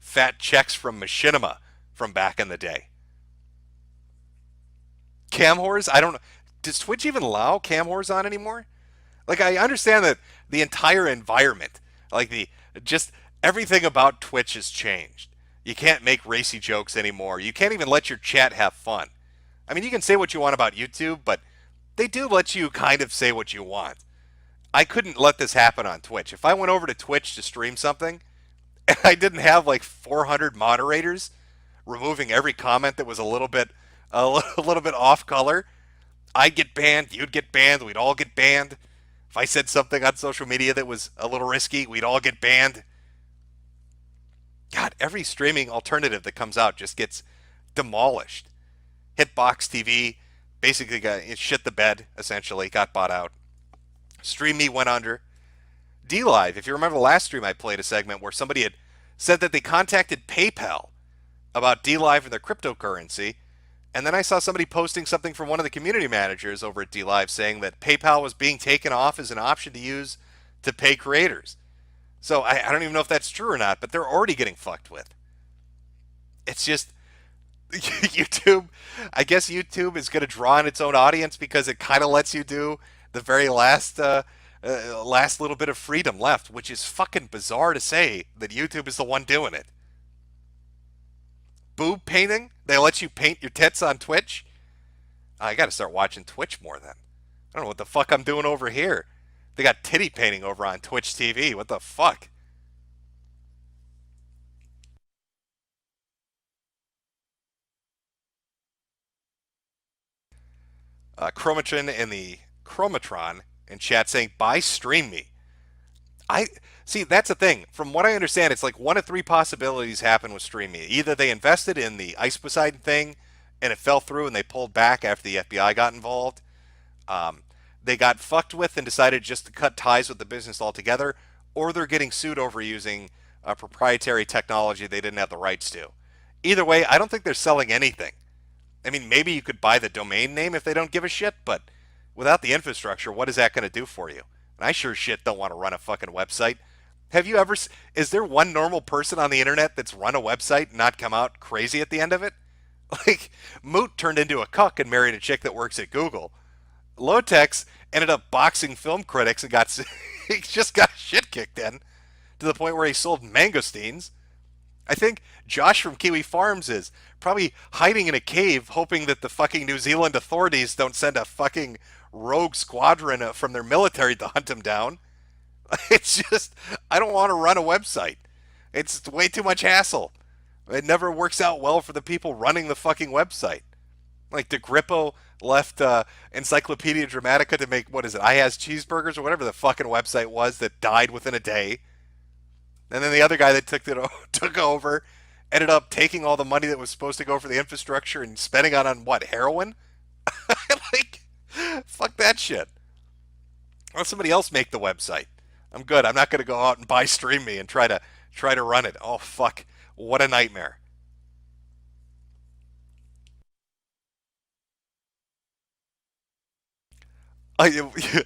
fat checks from Machinima from back in the day. Cam whores? I don't know. Does Twitch even allow cam whores on anymore? Like, I understand that the entire environment, like just everything about Twitch has changed. You can't make racy jokes anymore. You can't even let your chat have fun. I mean, you can say what you want about YouTube, but they do let you kind of say what you want. I couldn't let this happen on Twitch. If I went over to Twitch to stream something and I didn't have like 400 moderators removing every comment that was a little bit off color, I'd get banned, you'd get banned, we'd all get banned. If I said something on social media that was a little risky, we'd all get banned. God, every streaming alternative that comes out just gets demolished. Hitbox TV basically got shit the bed, essentially, got bought out. Stream Me went under. DLive, if you remember the last stream I played a segment where somebody had said that they contacted PayPal about DLive and their cryptocurrency. And then I saw somebody posting something from one of the community managers over at DLive saying that PayPal was being taken off as an option to use to pay creators. So I don't even know if that's true or not, but they're already getting fucked with. It's just YouTube. I guess YouTube is going to draw in its own audience because it kind of lets you do the very last little bit of freedom left, which is fucking bizarre to say that YouTube is the one doing it. Boob painting? They let you paint your tits on Twitch? I got to start watching Twitch more then. I don't know what the fuck I'm doing over here. They got titty painting over on Twitch TV. What the fuck? Chromatron in the Chromatron in chat saying, "Buy Stream Me." I see. That's the thing. From what I understand, it's like one of three possibilities happened with Stream Me. Either they invested in the Ice Poseidon thing, and it fell through, and they pulled back after the FBI got involved. They got fucked with and decided just to cut ties with the business altogether, or they're getting sued over using proprietary technology they didn't have the rights to. Either way, I don't think they're selling anything. I mean, maybe you could buy the domain name if they don't give a shit, but without the infrastructure, what is that going to do for you? And I sure shit don't want to run a fucking website. Have you ever, is there one normal person on the internet that's run a website and not come out crazy at the end of it? Like, Moot turned into a cuck and married a chick that works at Google. Lotex ended up boxing film critics and he just got shit kicked in to the point where he sold mangosteens. I think Josh from Kiwi Farms is probably hiding in a cave hoping that the fucking New Zealand authorities don't send a fucking rogue squadron from their military to hunt him down. It's just, I don't want to run a website. It's way too much hassle. It never works out well for the people running the fucking website. Like DeGrippo left Encyclopedia Dramatica to make, what is it, I Has Cheeseburgers or whatever the fucking website was that died within a day. And then the other guy that took over ended up taking all the money that was supposed to go for the infrastructure and spending it on what, heroin? Like, fuck that shit. Let somebody else make the website. I'm good. I'm not going to go out and buy Stream Me and try to run it. Oh fuck. What a nightmare.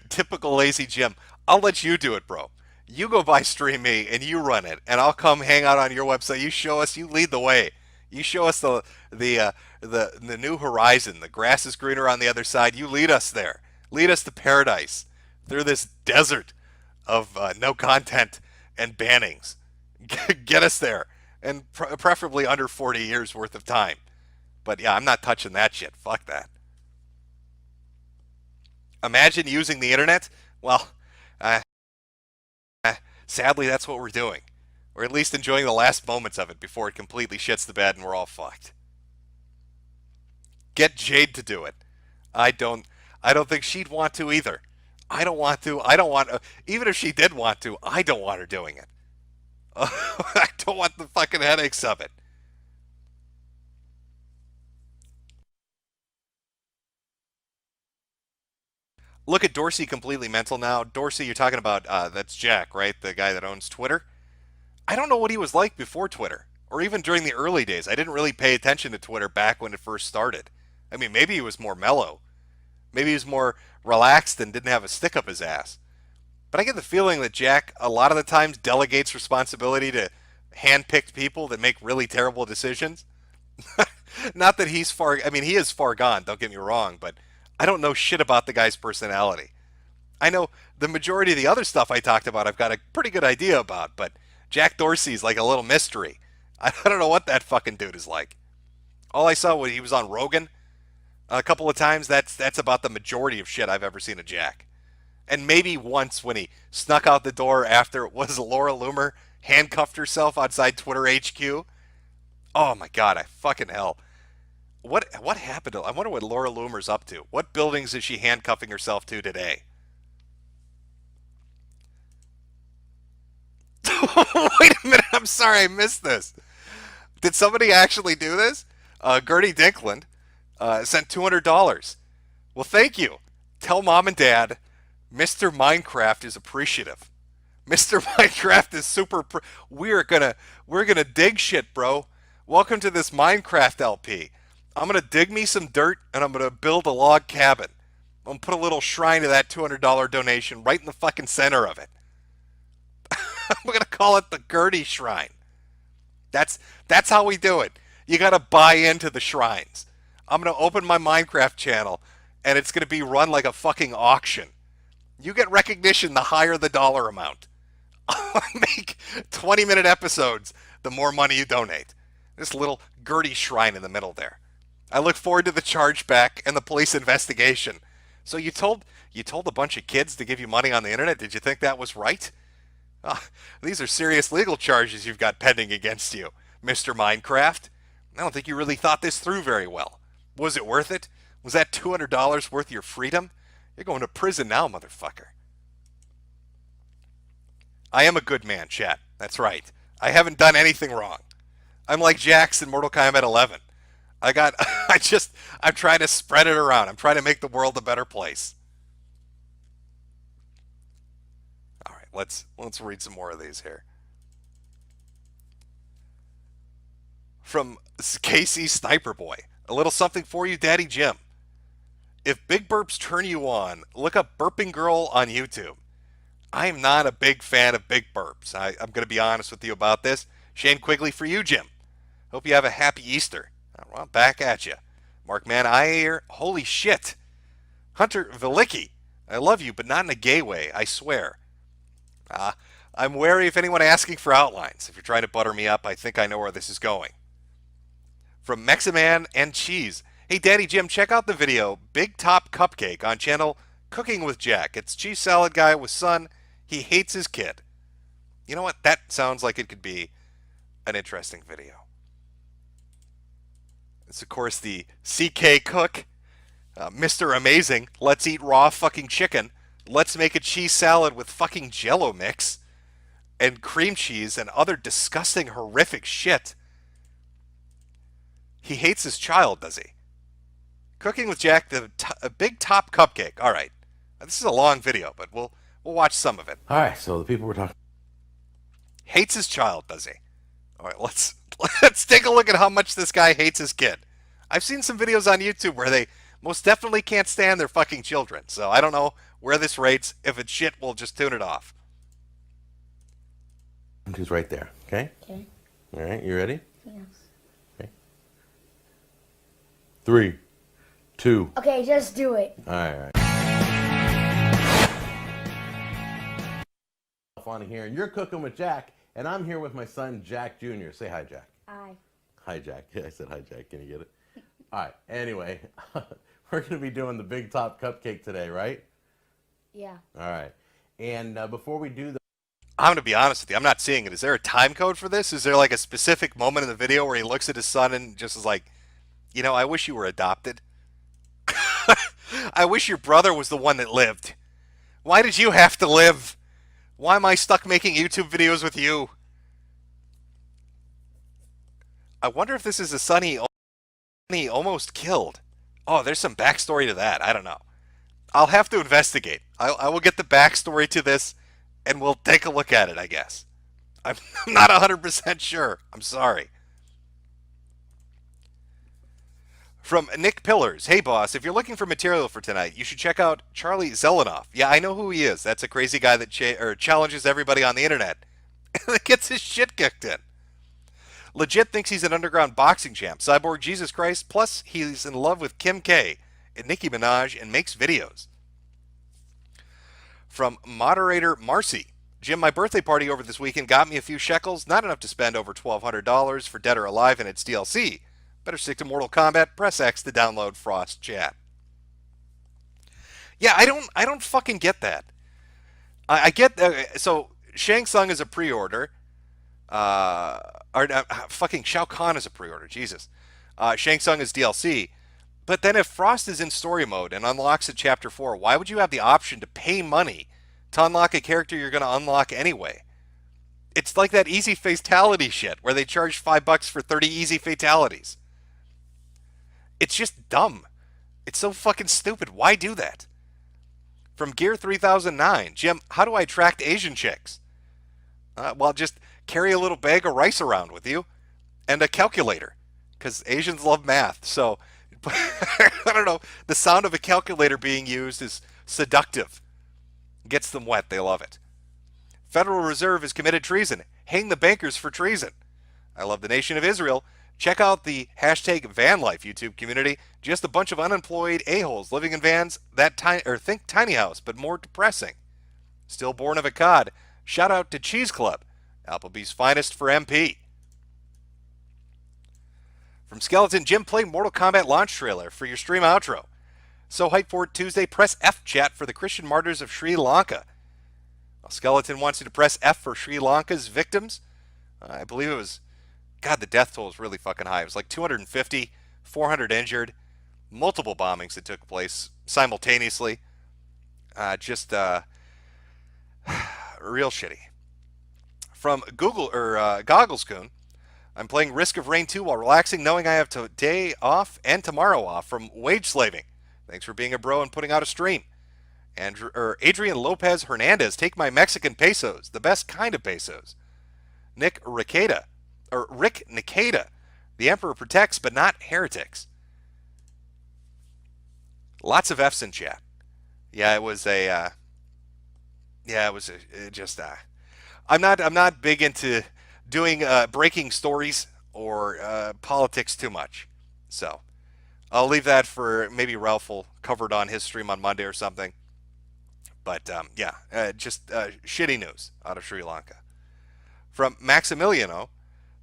Typical lazy Jim. I'll let you do it, bro. You go buy Stream Me and you run it, and I'll come hang out on your website. You show us. You lead the way. You show us the new horizon. The grass is greener on the other side. You lead us there. Lead us to paradise through this desert of no content and bannings. Get us there, and preferably under 40 years worth of time. But yeah, I'm not touching that shit. Fuck that. Imagine using the internet. Well, uh, sadly, that's what we're doing. Or at least enjoying the last moments of it before it completely shits the bed and we're all fucked. Get Jade to do it. I don't I don't think she'd want to either. I don't want to. I don't want. Even if she did want to, I don't want her doing it. I don't want the fucking headaches of it. Look at Dorsey completely mental now. Dorsey, you're talking about that's Jack, right? The guy that owns Twitter. I don't know what he was like before Twitter, or even during the early days. I didn't really pay attention to Twitter back when it first started. I mean, maybe he was more mellow. Maybe he was more relaxed and didn't have a stick up his ass. But I get the feeling that Jack, a lot of the times, delegates responsibility to hand-picked people that make really terrible decisions. Not that he's far, I mean, he is far gone, don't get me wrong, but I don't know shit about the guy's personality. I know the majority of the other stuff I talked about, I've got a pretty good idea about, but Jack Dorsey's like a little mystery. I don't know what that fucking dude is like. All I saw was he was on Rogan a couple of times. That's about the majority of shit I've ever seen of Jack. And maybe once when he snuck out the door after it was Laura Loomer handcuffed herself outside Twitter HQ. Oh my god, I fucking hell. What happened to I wonder what Laura Loomer's up to. What buildings is she handcuffing herself to today? Wait a minute, I'm sorry I missed this. Did somebody actually do this? Gertie Dinkland sent $200. Well, thank you. Tell mom and dad Mr. Minecraft is appreciative. Mr. Minecraft is super. We're gonna dig shit, bro. Welcome to this Minecraft LP. I'm gonna dig me some dirt and I'm gonna build a log cabin. I'm gonna put a little shrine to that $200 donation right in the fucking center of it. I'm gonna call it the Gertie Shrine. That's how we do it. You gotta buy into the shrines. I'm gonna open my Minecraft channel and it's gonna be run like a fucking auction. You get recognition the higher the dollar amount. I'll make 20-minute episodes the more money you donate. This little Gertie Shrine in the middle there. I look forward to the chargeback and the police investigation. So you told a bunch of kids to give you money on the internet. Did you think that was right? These are serious legal charges you've got pending against you, Mr. Minecraft. I don't think you really thought this through very well. Was it worth it? Was that $200 worth your freedom? You're going to prison now, motherfucker. I am a good man, chat. That's right. I haven't done anything wrong. I'm like Jax in Mortal Kombat 11. I'm trying to spread it around. I'm trying to make the world a better place. All right, let's read some more of these here. From Casey Sniper Boy. A little something for you, Daddy Jim. If big burps turn you on, look up Burping Girl on YouTube. I am not a big fan of big burps. I'm going to be honest with you about this. Shane Quigley for you, Jim. Hope you have a happy Easter. Well, back at you. Mark Man Iyer, holy shit. Hunter Velicki, I love you, but not in a gay way, I swear. I'm wary of anyone asking for outlines. If you're trying to butter me up, I think I know where this is going. From Meximan and Cheese. Hey, Daddy Jim, check out the video Big Top Cupcake on channel Cooking with Jack. It's cheese salad guy with son. He hates his kid. You know what? That sounds like it could be an interesting video. It's, of course, the CK Cook, Mr. Amazing. Let's eat raw fucking chicken. Let's make a cheese salad with fucking Jello mix and cream cheese and other disgusting, horrific shit. He hates his child, does he? Cooking with Jack, a Big Top Cupcake. All right. This is a long video, but we'll watch some of it.
All right, so the people we're talking.
Hates his child, does he? All right, let's take a look at how much this guy hates his kid. I've seen some videos on YouTube where they most definitely can't stand their fucking children. So I don't know where this rates. If it's shit, we'll just tune it off.
Who's right there? Okay.
Okay.
All right, you ready?
Yes.
Okay. 3, 2.
Okay, just do it.
All right. On here, and you're cooking with Jack, and I'm here with my son Jack Jr. Say hi, Jack.
Hi.
Hi, Jack. Yeah, I said hi, Jack. Can you get it? All right. Anyway, we're going to be doing the Big Top Cupcake today, right?
Yeah.
All right. And before we do
I'm going to be honest with you. I'm not seeing it. Is there a time code for this? Is there like a specific moment in the video where he looks at his son and just is like, you know, I wish you were adopted. I wish your brother was the one that lived. Why did you have to live? Why am I stuck making YouTube videos with you? I wonder if this is a Sonny almost killed. Oh, there's some backstory to that. I don't know. I'll have to investigate. I will get the backstory to this, and we'll take a look at it, I guess. I'm not 100% sure. I'm sorry. From Nick Pillars. Hey, boss, if you're looking for material for tonight, you should check out Charlie Zelenoff. Yeah, I know who he is. That's a crazy guy that challenges everybody on the internet and gets his shit kicked in. Legit thinks he's an underground boxing champ. Cyborg Jesus Christ. Plus, he's in love with Kim K and Nicki Minaj and makes videos. From moderator Marcy. Jim, my birthday party over this weekend got me a few shekels. Not enough to spend over $1,200 for Dead or Alive and its DLC. Better stick to Mortal Kombat. Press X to download Frost Chat. Yeah, I don't fucking get that. I get so Shang Tsung is a pre-order. Fucking Shao Kahn is a pre-order. Jesus. Shang Tsung is DLC. But then if Frost is in story mode and unlocks at Chapter 4, why would you have the option to pay money to unlock a character you're going to unlock anyway? It's like that easy fatality shit where they charge $5 for 30 easy fatalities. It's just dumb. It's so fucking stupid. Why do that? From Gear 3009. Jim, how do I attract Asian chicks? Well, just carry a little bag of rice around with you and a calculator. Because Asians love math. So, I don't know. The sound of a calculator being used is seductive. Gets them wet. They love it. Federal Reserve has committed treason. Hang the bankers for treason. I love the nation of Israel. Check out the hashtag VanLife YouTube community. Just a bunch of unemployed a-holes living in vans that think tiny house, but more depressing. Stillborn of a cod. Shout out to Cheese Club, Applebee's finest for MP. From Skeleton, Jim, play Mortal Kombat launch trailer for your stream outro. So hyped for it Tuesday. Press F chat for the Christian martyrs of Sri Lanka. Well, Skeleton wants you to press F for Sri Lanka's victims. I believe it was... God, the death toll is really fucking high. It was like 250, 400 injured, multiple bombings that took place simultaneously. Real shitty. From Goggles Coon, I'm playing Risk of Rain 2 while relaxing, knowing I have today off and tomorrow off from wage slaving. Thanks for being a bro and putting out a stream. Adrian Lopez Hernandez, take my Mexican pesos, the best kind of pesos. Rick Nikeda, the Emperor protects but not heretics. Lots of F's in chat. I'm not big into doing breaking stories or politics too much. So I'll leave that for maybe Ralph will cover it on his stream on Monday or something. But shitty news out of Sri Lanka. From Maximiliano,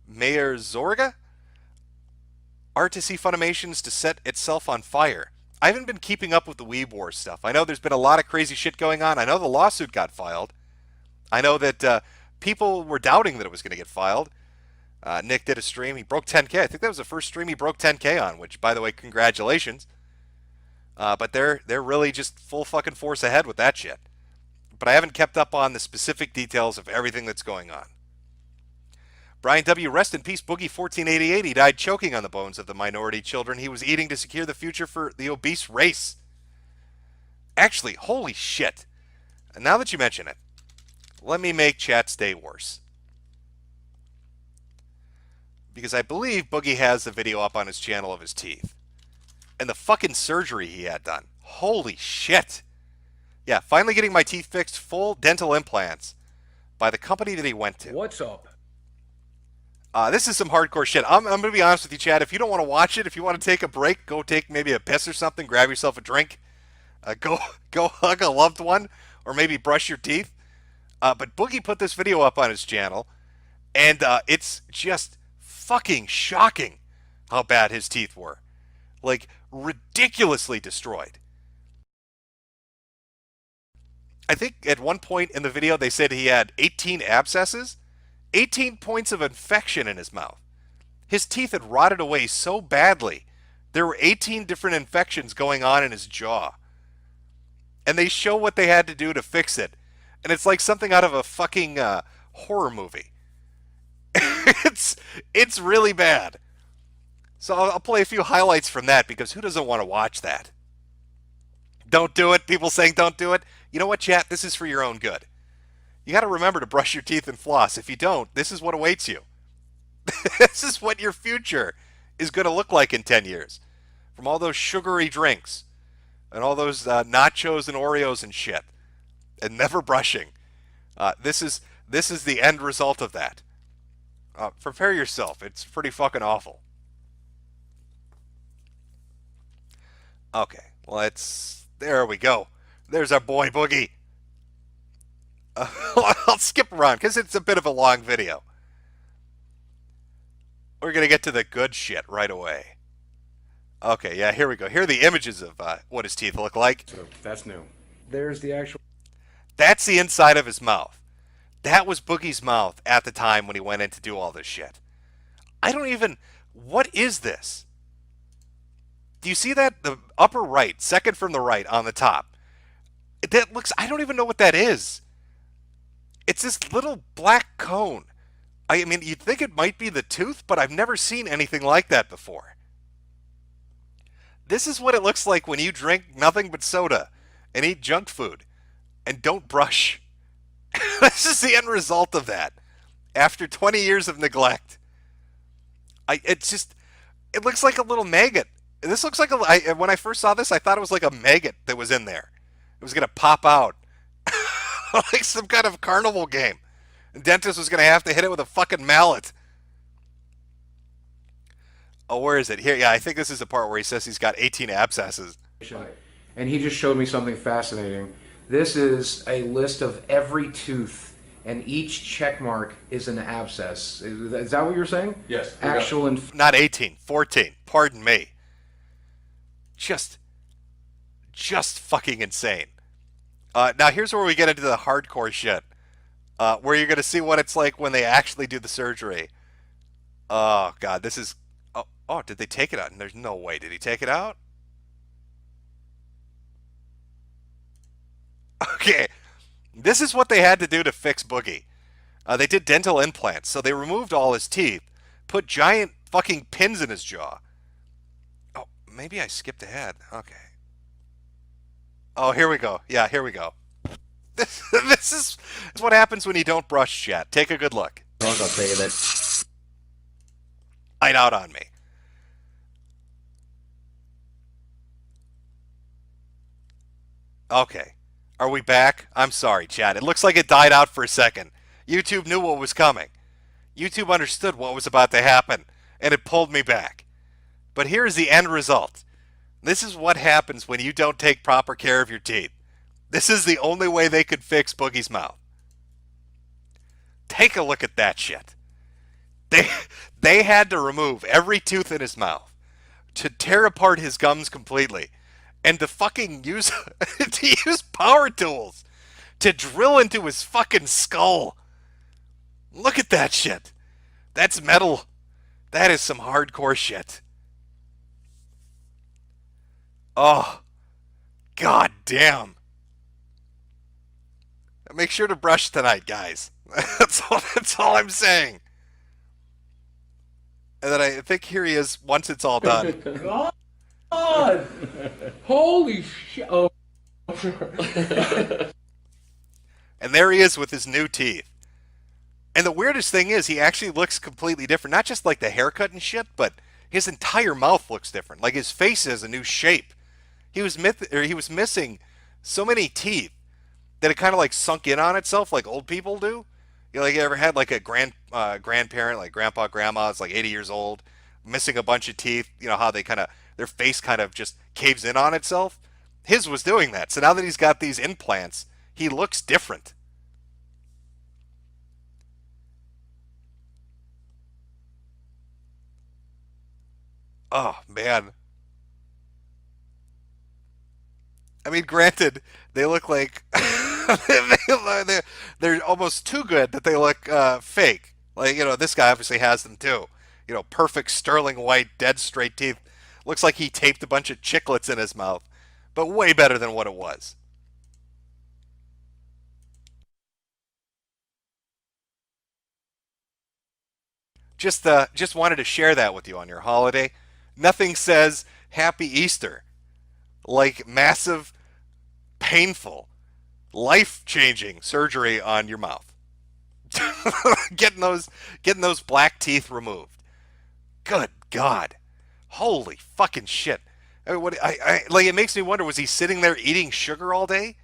Mayor Zorga, art to see Funimations to set itself on fire. I haven't been keeping up with the Weeb Wars stuff. I know there's been a lot of crazy shit going on. I know the lawsuit got filed. I know that people were doubting that it was going to get filed. Nick did a stream. He broke 10K. I think that was the first stream he broke 10K on, which, by the way, congratulations. But they're really just full fucking force ahead with that shit. But I haven't kept up on the specific details of everything that's going on. Brian W., rest in peace, Boogie 1488. He died choking on the bones of the minority children he was eating to secure the future for the obese race. Actually, holy shit. Now that you mention it, let me make chat's day worse. Because I believe Boogie has the video up on his channel of his teeth. And the fucking surgery he had done. Holy shit. Yeah, finally getting my teeth fixed, full dental implants, by the company that he went to.
What's up?
This is some hardcore shit. I'm going to be honest with you, Chad. If you don't want to watch it, if you want to take a break, go take maybe a piss or something, grab yourself a drink, go hug a loved one, or maybe brush your teeth. But Boogie put this video up on his channel, and it's just fucking shocking how bad his teeth were. Like, ridiculously destroyed. I think at one point in the video they said he had 18 abscesses, 18 points of infection in his mouth. His teeth had rotted away so badly, there were 18 different infections going on in his jaw. and they show what they had to do to fix it, and it's like something out of a fucking horror movie. it's really bad. So I'll play a few highlights from that because who doesn't want to watch that? Don't do it. People saying don't do it. You know what, chat? This is for your own good. You got to remember to brush your teeth and floss. If you don't, this is what awaits you. This is what your future is going to look like in 10 years. From all those sugary drinks and all those nachos and Oreos and shit and never brushing. This is the end result of that. Prepare yourself. It's pretty fucking awful. Okay, there we go. There's our boy Boogie. I'll skip around because it's a bit of a long video. We're going to get to the good shit right away. Okay, yeah, here we go. Here are the images of what his teeth look like.
So that's new. There's the actual...
That's the inside of his mouth. That was Boogie's mouth at the time when he went in to do all this shit. What is this? Do you see that? The upper right, second from the right on the top. I don't even know what that is. It's this little black cone. I mean, you'd think it might be the tooth, but I've never seen anything like that before. This is what it looks like when you drink nothing but soda and eat junk food and don't brush. This is the end result of that. After 20 years of neglect. It looks like a little maggot. This looks like when I first saw this, I thought it was like a maggot that was in there. It was going to pop out. Like some kind of carnival game. The dentist was going to have to hit it with a fucking mallet. Oh, where is it? Here, yeah, I think this is the part where he says he's got 18 abscesses.
And he just showed me something fascinating. This is a list of every tooth, and each check mark is an abscess. Is that what you're saying?
Yes.
Actual
Not 18, 14. Pardon me. Just fucking insane. Now here's where we get into the hardcore shit, where you're going to see what it's like when they actually do the surgery. Oh, God, this is... Oh, did they take it out? There's no way. Did he take it out? Okay, this is what they had to do to fix Boogie. They did dental implants, so they removed all his teeth, put giant fucking pins in his jaw. Oh, maybe I skipped ahead. Okay. Oh, here we go. Yeah, here we go. This is what happens when you don't brush, chat. Take a good look.
I'll tell you that.
Light out on me. Okay. Are we back? I'm sorry, chat. It looks like it died out for a second. YouTube knew what was coming. YouTube understood what was about to happen, and it pulled me back. But here's the end result. This is what happens when you don't take proper care of your teeth. This is the only way they could fix Boogie's mouth. Take a look at that shit. They had to remove every tooth in his mouth, to tear apart his gums completely, and to fucking use power tools to drill into his fucking skull. Look at that shit. That's metal. That is some hardcore shit. Oh, god damn. Make sure to brush tonight, guys. That's all I'm saying. And then I think here he is once it's all done.
God! Holy shit! Oh.
And there he is with his new teeth. And the weirdest thing is he actually looks completely different. Not just like the haircut and shit, but his entire mouth looks different. Like his face has a new shape. He was missing so many teeth that it kind of like sunk in on itself like old people do. You know, like you ever had like a grandparent, like grandpa, grandma, it's like 80 years old, missing a bunch of teeth. You know how they their face kind of just caves in on itself? His was doing that. So now that he's got these implants, he looks different. Oh, man. I mean, granted, they look like... they're almost too good that they look fake. Like, you know, this guy obviously has them too. You know, perfect sterling white, dead straight teeth. Looks like he taped a bunch of chiclets in his mouth. But way better than what it was. Just wanted to share that with you on your holiday. Nothing says Happy Easter like massive, painful, life-changing surgery on your mouth. getting those black teeth removed. Good God. Holy fucking shit. I mean, like, it makes me wonder, was he sitting there eating sugar all day?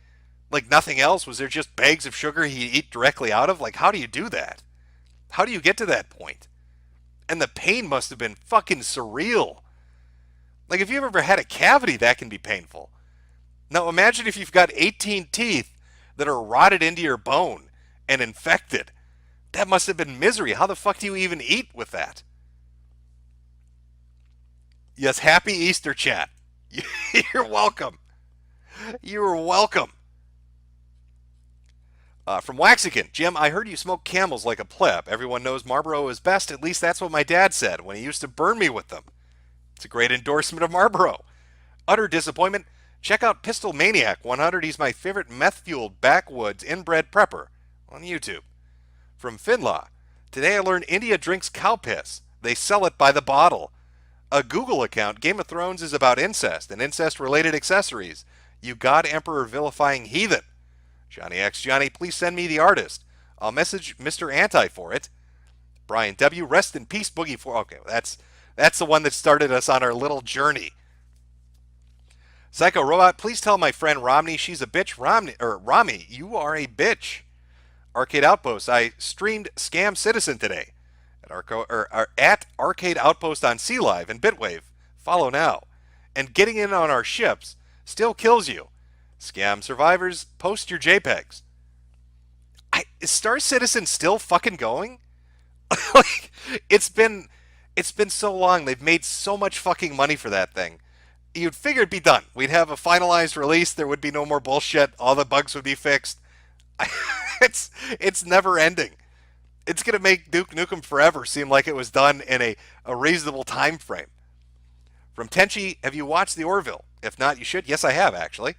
Like nothing else? Was there just bags of sugar he'd eat directly out of? Like, how do you do that? How do you get to that point? And the pain must have been fucking surreal. Like, if you've ever had a cavity, that can be painful. Now, imagine if you've got 18 teeth that are rotted into your bone and infected. That must have been misery. How the fuck do you even eat with that? Yes, happy Easter, chat. You're welcome. You're welcome. From Waxican, Jim, I heard you smoke Camels like a pleb. Everyone knows Marlboro is best. At least that's what my dad said when he used to burn me with them. It's a great endorsement of Marlboro. Utter disappointment. Check out Pistol Maniac 100. He's my favorite meth-fueled backwoods inbred prepper on YouTube. From Finlaw, today I learned India drinks cow piss. They sell it by the bottle. A Google account, Game of Thrones is about incest and incest-related accessories. You God Emperor vilifying heathen. Johnny X Johnny, please send me the artist. I'll message Mr. Anti for it. Brian W, rest in peace, Boogie 4. Okay, that's the one that started us on our little journey. Psycho Robot, please tell my friend Romney she's a bitch. Rami, you are a bitch. Arcade Outpost, I streamed Scam Citizen today at Arcade Outpost on C Live and Bitwave. Follow now. And getting in on our ships still kills you. Scam survivors, post your JPEGs. Is Star Citizen still fucking going? Like, it's been so long. They've made so much fucking money for that thing. You'd figure it'd be done. We'd have a finalized release. There would be no more bullshit. All the bugs would be fixed. It's never ending. It's gonna make Duke Nukem Forever seem like it was done in a reasonable time frame. From Tenchi, have you watched The Orville? If not, you should. Yes, I have, actually.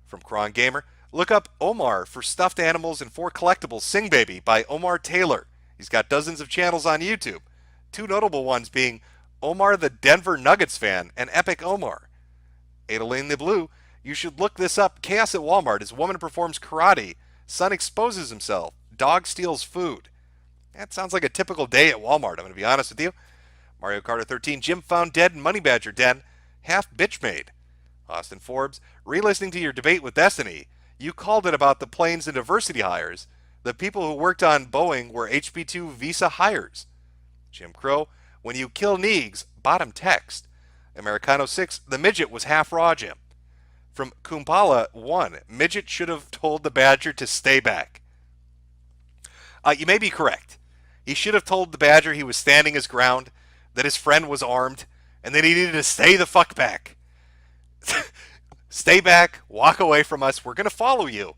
From Kron Gamer, look up Omar for Stuffed Animals and 4 Collectibles Sing Baby by Omar Taylor. He's got dozens of channels on YouTube. 2 notable ones being Omar the Denver Nuggets fan and Epic Omar. Adeline the Blue, you should look this up. Chaos at Walmart as woman performs karate. Son exposes himself. Dog steals food. That sounds like a typical day at Walmart, I'm going to be honest with you. Mario Kart 13, Jim found dead in Money Badger Den. Half bitch made. Austin Forbes, re-listening to your debate with Destiny, you called it about the planes and diversity hires. The people who worked on Boeing were HP2 visa hires. Jim Crow, when you kill Neegs, bottom text. Americano 6, the midget was half raw, Jim. From Kumpala 1, midget should have told the badger to stay back. You may be correct. He should have told the badger he was standing his ground, that his friend was armed, and that he needed to stay the fuck back. Stay back, walk away from us, we're going to follow you.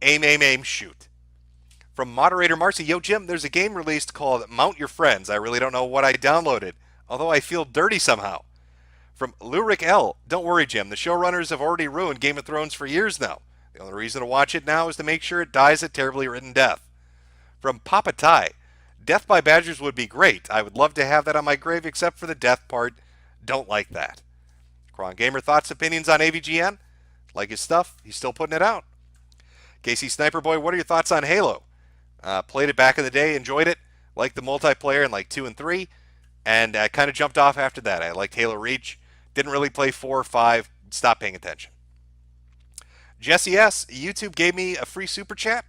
Aim, aim, aim, shoot. From Moderator Marcy, yo Jim, there's a game released called Mount Your Friends. I really don't know what I downloaded, although I feel dirty somehow. From Lurik L, don't worry Jim, the showrunners have already ruined Game of Thrones for years now. The only reason to watch it now is to make sure it dies a terribly written death. From Papa Tai, death by badgers would be great. I would love to have that on my grave except for the death part. Don't like that. Kron Gamer, thoughts, opinions on AVGN? Like his stuff, he's still putting it out. Casey Sniper Boy, what are your thoughts on Halo? Played it back in the day, enjoyed it, liked the multiplayer in like 2 and 3, and I kind of jumped off after that. I liked Halo Reach, didn't really play 4 or 5, stopped paying attention. Jesse S., YouTube gave me a free super chat.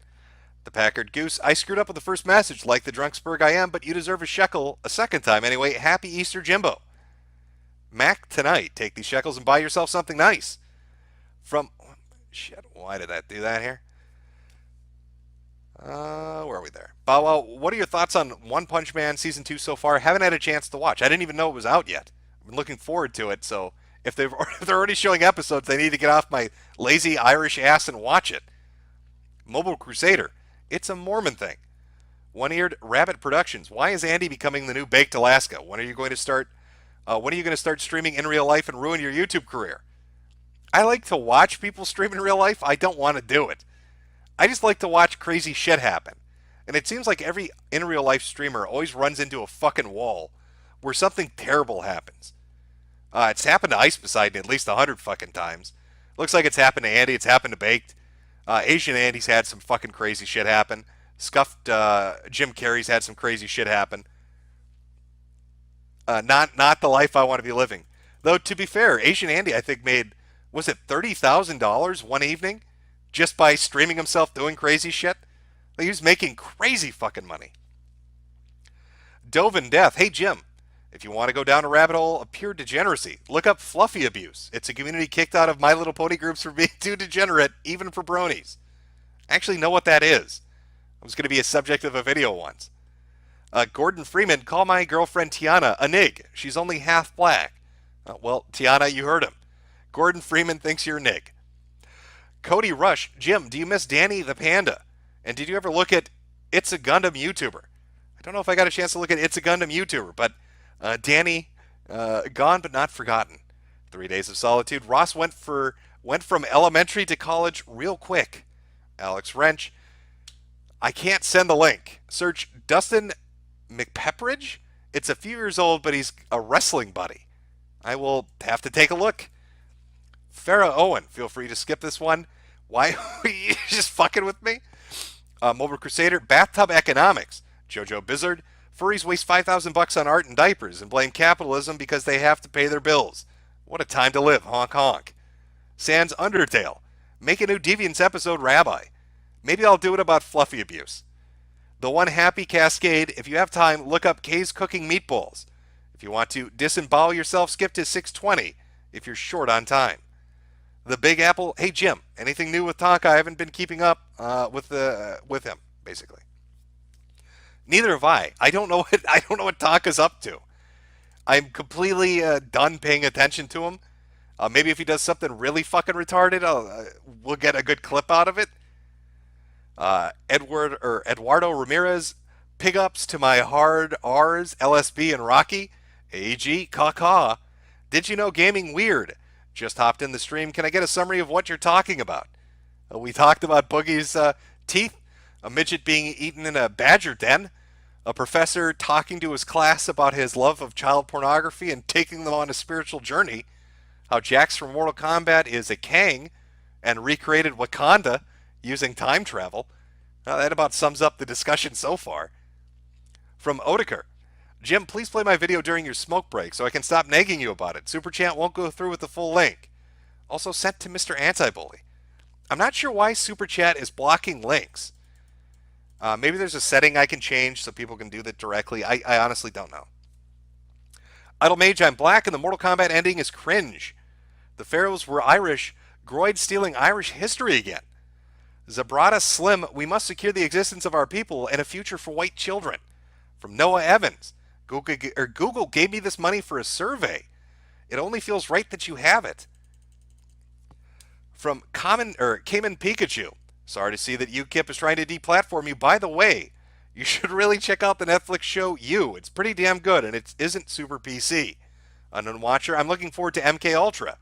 The Packard Goose, I screwed up with the first message like the Drunksburg I am, but you deserve a shekel a second time anyway. Happy Easter, Jimbo. Mac tonight, take these shekels and buy yourself something nice. From, shit, why did that do that here? Where are we there? Bow Wow, what are your thoughts on One Punch Man Season 2 so far? Haven't had a chance to watch. I didn't even know it was out yet. I've been looking forward to it, so if they're already showing episodes, they need to get off my lazy Irish ass and watch it. Mobile Crusader, it's a Mormon thing. One-Eared Rabbit Productions, why is Andy becoming the new Baked Alaska? When are you going to start streaming in real life and ruin your YouTube career? I like to watch people stream in real life. I don't want to do it. I just like to watch crazy shit happen. And it seems like every in real life streamer always runs into a fucking wall where something terrible happens. It's happened to Ice Poseidon at least 100 fucking times. Looks like it's happened to Andy. It's happened to Baked. Asian Andy's had some fucking crazy shit happen. Scuffed Jim Carrey's had some crazy shit happen. Not the life I want to be living. Though, to be fair, Asian Andy, I think, made, was it $30,000 one evening just by streaming himself doing crazy shit? Like, he was making crazy fucking money. Dove in Death. Hey, Jim, if you want to go down a rabbit hole of pure degeneracy, look up Fluffy Abuse. It's a community kicked out of My Little Pony groups for being too degenerate, even for bronies. I actually know what that is. I was going to be a subject of a video once. Gordon Freeman, call my girlfriend Tiana a nig. She's only half black. Well, Tiana, you heard him. Gordon Freeman thinks you're a nig. Cody Rush, Jim, do you miss Danny the Panda? And did you ever look at It's a Gundam YouTuber? I don't know if I got a chance to look at It's a Gundam YouTuber, but Danny, gone but not forgotten. 3 Days of Solitude. Ross went from elementary to college real quick. Alex Wrench. I can't send the link. Search Dustin McPepperidge. It's a few years old, but he's a wrestling buddy. I will have to take a look. Farrah Owen, feel free to skip this one. Why are you just fucking with me? Mobile Crusader, Bathtub Economics. Jojo Bizzard, furries waste $5,000 on art and diapers and blame capitalism because they have to pay their bills. What a time to live, honk honk. Sans Undertale, make a new Deviants episode, Rabbi. Maybe I'll do it about fluffy abuse. The One Happy Cascade, if you have time, look up Kay's Cooking Meatballs. If you want to disembowel yourself, skip to 620 if you're short on time. The Big Apple, hey Jim, anything new with Tonka? I haven't been keeping up with him, basically. Neither have I. I don't know what Tonka's up to. I'm completely done paying attention to him. Maybe if he does something really fucking retarded, we'll get a good clip out of it. Eduardo Ramirez, pig ups to my hard R's, LSB and Rocky. AG, caw. Did you know gaming weird? Just hopped in the stream. Can I get a summary of what you're talking about? We talked about Boogie's teeth, a midget being eaten in a badger den, a professor talking to his class about his love of child pornography and taking them on a spiritual journey, how Jax from Mortal Kombat is a Kang and recreated Wakanda using time travel. That about sums up the discussion so far. From Odeker, Jim, please play my video during your smoke break so I can stop nagging you about it. Super Chat won't go through with the full link. Also sent to Mr. Anti-Bully. I'm not sure why Super Chat is blocking links. Maybe there's a setting I can change so people can do that directly. I honestly don't know. Idle Mage, I'm black, and the Mortal Kombat ending is cringe. The Pharaohs were Irish. Groyd stealing Irish history again. Zabrata Slim, we must secure the existence of our people and a future for white children. From Noah Evans, Google gave me this money for a survey. It only feels right that you have it. From Cayman Pikachu, sorry to see that UKIP is trying to deplatform you. By the way, you should really check out the Netflix show You. It's pretty damn good, and it isn't super PC. Unknown Watcher, I'm looking forward to MK Ultra.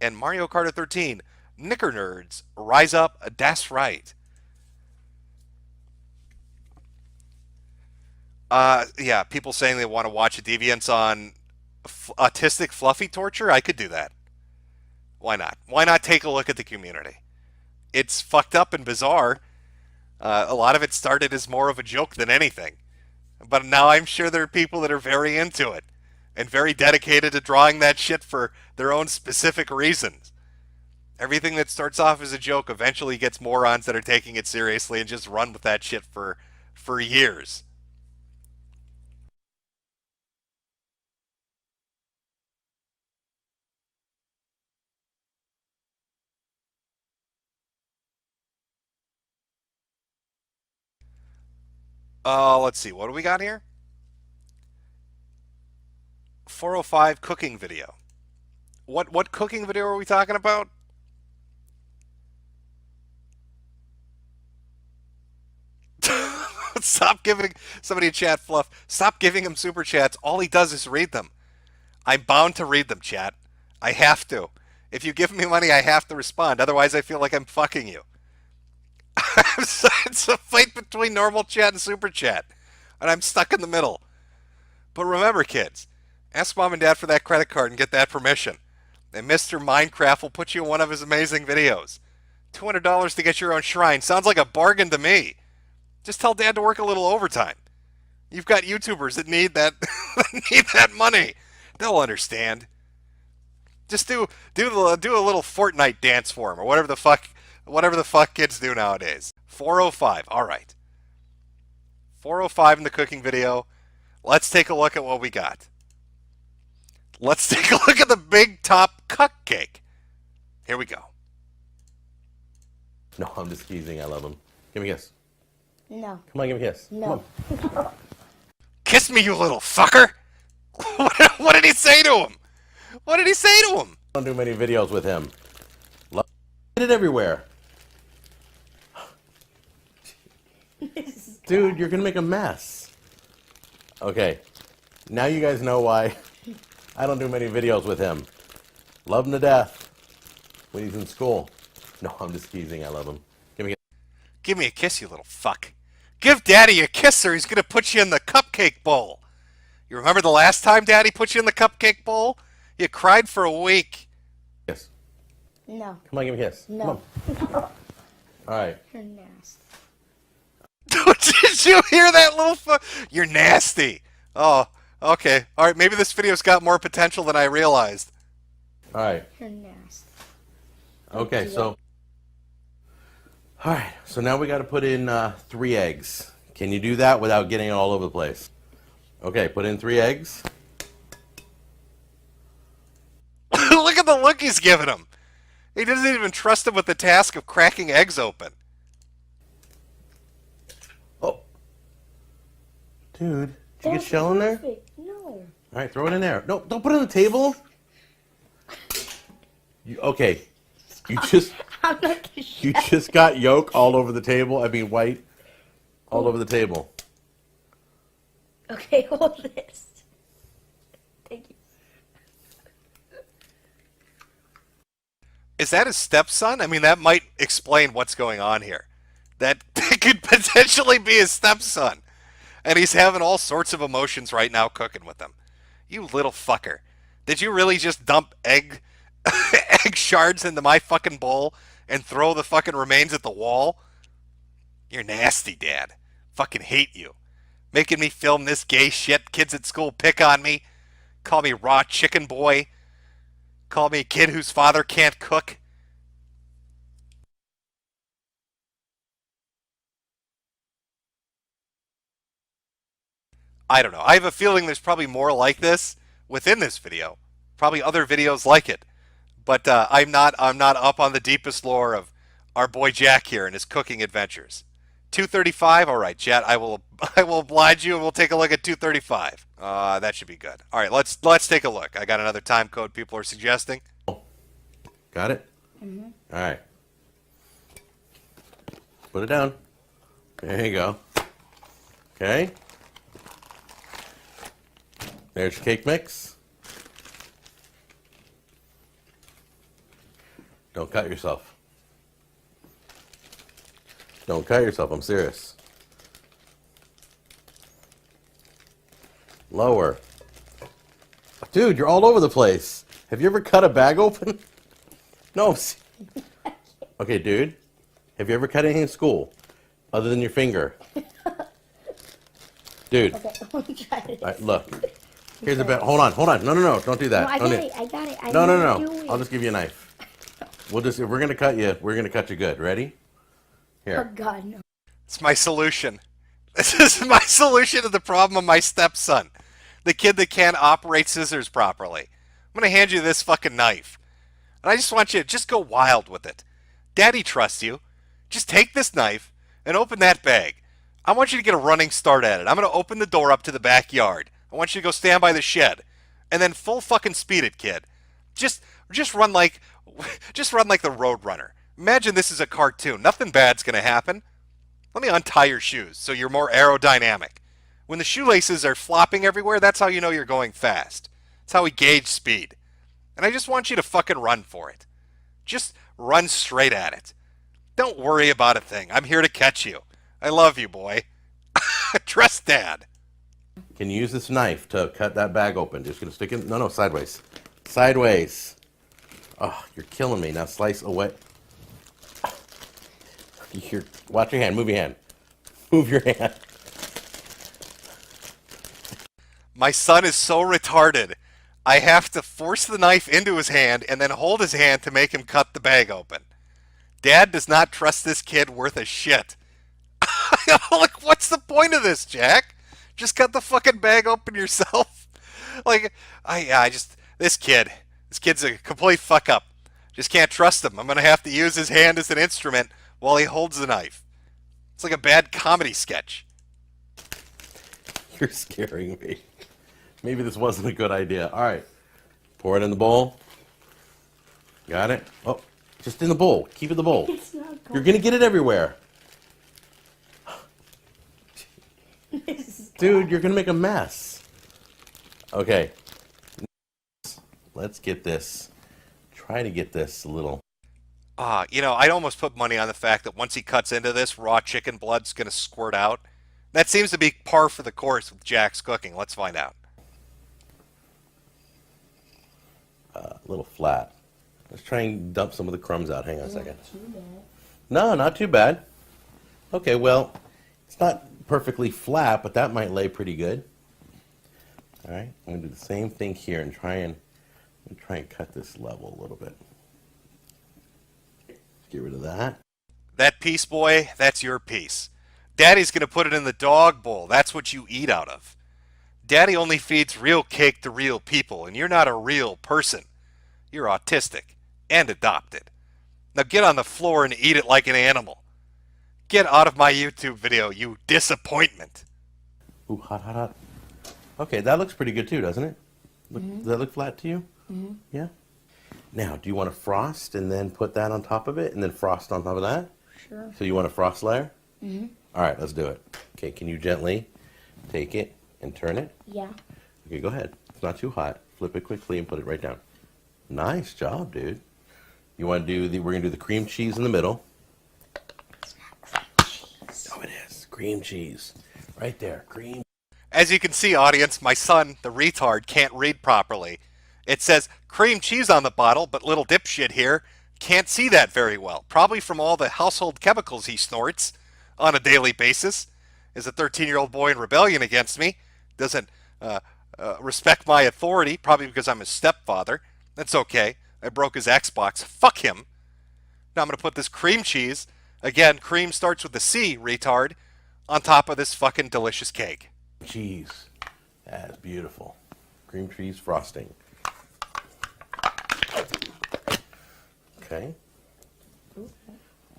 And Mario Kart 13, Knicker Nerds, rise up, that's right. Yeah, people saying they want to watch a Deviants on autistic fluffy torture. I could do that. Why not? Why not take a look at the community? It's fucked up and bizarre. A lot of it started as more of a joke than anything. But now I'm sure there are people that are very into it and very dedicated to drawing that shit for their own specific reasons. Everything that starts off as a joke eventually gets morons that are taking it seriously and just run with that shit for years. Let's see. What do we got here? 405 cooking video. What cooking video are we talking about? Stop giving somebody a chat fluff. Stop giving him super chats. All he does is read them. I'm bound to read them, chat. I have to. If you give me money, I have to respond. Otherwise, I feel like I'm fucking you. It's a fight between normal chat and super chat, and I'm stuck in the middle. But remember, kids, ask mom and dad for that credit card and get that permission. And Mr. Minecraft will put you in one of his amazing videos. $200 to get your own shrine. Sounds like a bargain to me. Just tell dad to work a little overtime. You've got YouTubers that need that need that money. They'll understand. Just do a little Fortnite dance for him or whatever the fuck kids do nowadays. 405. All right. 405 in the cooking video. Let's take a look at what we got. Let's take a look at the big top cupcake. Here we go.
No, I'm just teasing. I love him. Give me a kiss.
No.
Come on, give me a kiss.
No.
Come on.
Kiss me, you little fucker. What did he say to him? What did he say to him?
I don't do many videos with him. Love it everywhere. Dude, you're gonna make a mess. Okay, now you guys know why I don't do many videos with him. Love him to death when he's in school. No, I'm just teasing. I love him.
Give me a kiss, you little fuck. Give Daddy a kiss or he's gonna put you in the cupcake bowl. You remember the last time Daddy put you in the cupcake bowl? You cried for a week.
Yes.
No.
Come on, give me a kiss.
No.
Come on. All right.
You're nasty.
Did you hear that little fuck? You're nasty. Oh, okay. All right, maybe this video's got more potential than I realized.
All right.
You're nasty.
Okay, so. All right, so now we got to put in 3 eggs. Can you do that without getting it all over the place? Okay, put in 3 eggs.
Look at the look he's giving him. He doesn't even trust him with the task of cracking eggs open.
Oh. Dude, did you get shell in there?
No.
All right, throw it in there. No, don't put it on the table. Okay,
I'm not
you just got yolk all over the table. I mean, white all over the table.
Okay, hold this. Thank you.
Is that his stepson? I mean, that might explain what's going on here. That could potentially be his stepson. And he's having all sorts of emotions right now cooking with them. You little fucker. Did you really just dump egg shards into my fucking bowl and throw the fucking remains at the wall? You're nasty, Dad. Fucking hate you. Making me film this gay shit. Kids at school pick on me. Call me raw chicken boy. Call me a kid whose father can't cook. I don't know. I have a feeling there's probably more like this within this video. Probably other videos like it. But I'm not up on the deepest lore of our boy Jack here and his cooking adventures. 235. All right, chat. I will oblige you and we'll take a look at 235. That should be good. All right, let's take a look. I got another time code people are suggesting.
Got it? Mm-hmm. All right. Put it down. There you go. Okay. There's your cake mix. Don't cut yourself. Don't cut yourself. I'm serious. Lower. Dude, you're all over the place. Have you ever cut a bag open? No. Okay, dude. Have you ever cut anything in school other than your finger? Dude.
Okay, let me try this.
All right, look. Here's a bit. Hold on. No. Don't do that.
No, I
Don't
got
do-
it. I got it. I
No.
know how to do it.
I'll just give you a knife. If we're gonna cut you, we're gonna cut you good. Ready?
Oh,
Here.
God, no.
It's my solution. This is my solution to the problem of my stepson. The kid that can't operate scissors properly. I'm going to hand you this fucking knife. And I just want you to just go wild with it. Daddy trusts you. Just take this knife and open that bag. I want you to get a running start at it. I'm going to open the door up to the backyard. I want you to go stand by the shed. And then full fucking speed it, kid. Just run like the Road Runner. Imagine this is a cartoon. Nothing bad's going to happen. Let me untie your shoes so you're more aerodynamic. When the shoelaces are flopping everywhere, that's how you know you're going fast. That's how we gauge speed. And I just want you to fucking run for it. Just run straight at it. Don't worry about a thing. I'm here to catch you. I love you, boy. Trust Dad.
Can you use this knife to cut that bag open? Just gonna stick it. No, sideways. Sideways. Oh, you're killing me. Now slice away. Watch your hand. Move your hand. Move your hand.
My son is so retarded. I have to force the knife into his hand and then hold his hand to make him cut the bag open. Dad does not trust this kid worth a shit. Like, what's the point of this, Jack? Just cut the fucking bag open yourself. Like, this kid's a complete fuck up. Just can't trust him. I'm gonna have to use his hand as an instrument while he holds the knife. It's like a bad comedy sketch.
You're scaring me. Maybe this wasn't a good idea. All right. Pour it in the bowl. Got it? Oh, just in the bowl. Keep it in the bowl.
It's not
You're going to get it everywhere. Dude, you're going to make a mess. Okay. Let's get this. Try to get this a little.
I'd almost put money on the fact that once he cuts into this, raw chicken blood's going to squirt out. That seems to be par for the course with Jack's cooking. Let's find out.
A little flat. Let's try and dump some of the crumbs out. Hang on a second. No, not too bad. Okay, well, it's not perfectly flat, but that might lay pretty good. All right, I'm going to do the same thing here and try and cut this level a little bit. Get rid of that.
That piece, boy, that's your piece. Daddy's going to put it in the dog bowl. That's what you eat out of. Daddy only feeds real cake to real people, and you're not a real person. You're autistic and adopted. Now get on the floor and eat it like an animal. Get out of my YouTube video, you disappointment.
Ooh, hot, hot, hot. Okay, that looks pretty good too, doesn't it? Does that look flat to you? Mm-hmm. Yeah? Now, do you want to frost and then put that on top of it and then frost on top of that?
Sure.
So you want a frost layer?
Mm-hmm.
All right, let's do it. Okay, can you gently take it and turn it?
Yeah.
Okay, go ahead. It's not too hot. Flip it quickly and put it right down. Nice job, dude. You want to do we're going to do the cream cheese in the middle.
It's not cream cheese.
Oh, it is. Cream cheese. Right there. Cream.
As you can see, audience, my son, the retard, can't read properly. It says cream cheese on the bottle, but little dipshit here can't see that very well. Probably from all the household chemicals he snorts on a daily basis. Is a 13-year-old boy in rebellion against me. Doesn't respect my authority, probably because I'm his stepfather. That's okay. I broke his Xbox. Fuck him. Now I'm going to put this cream cheese, again, cream starts with a C, retard, on top of this fucking delicious cake.
Cheese. That's beautiful. Cream cheese frosting. Okay.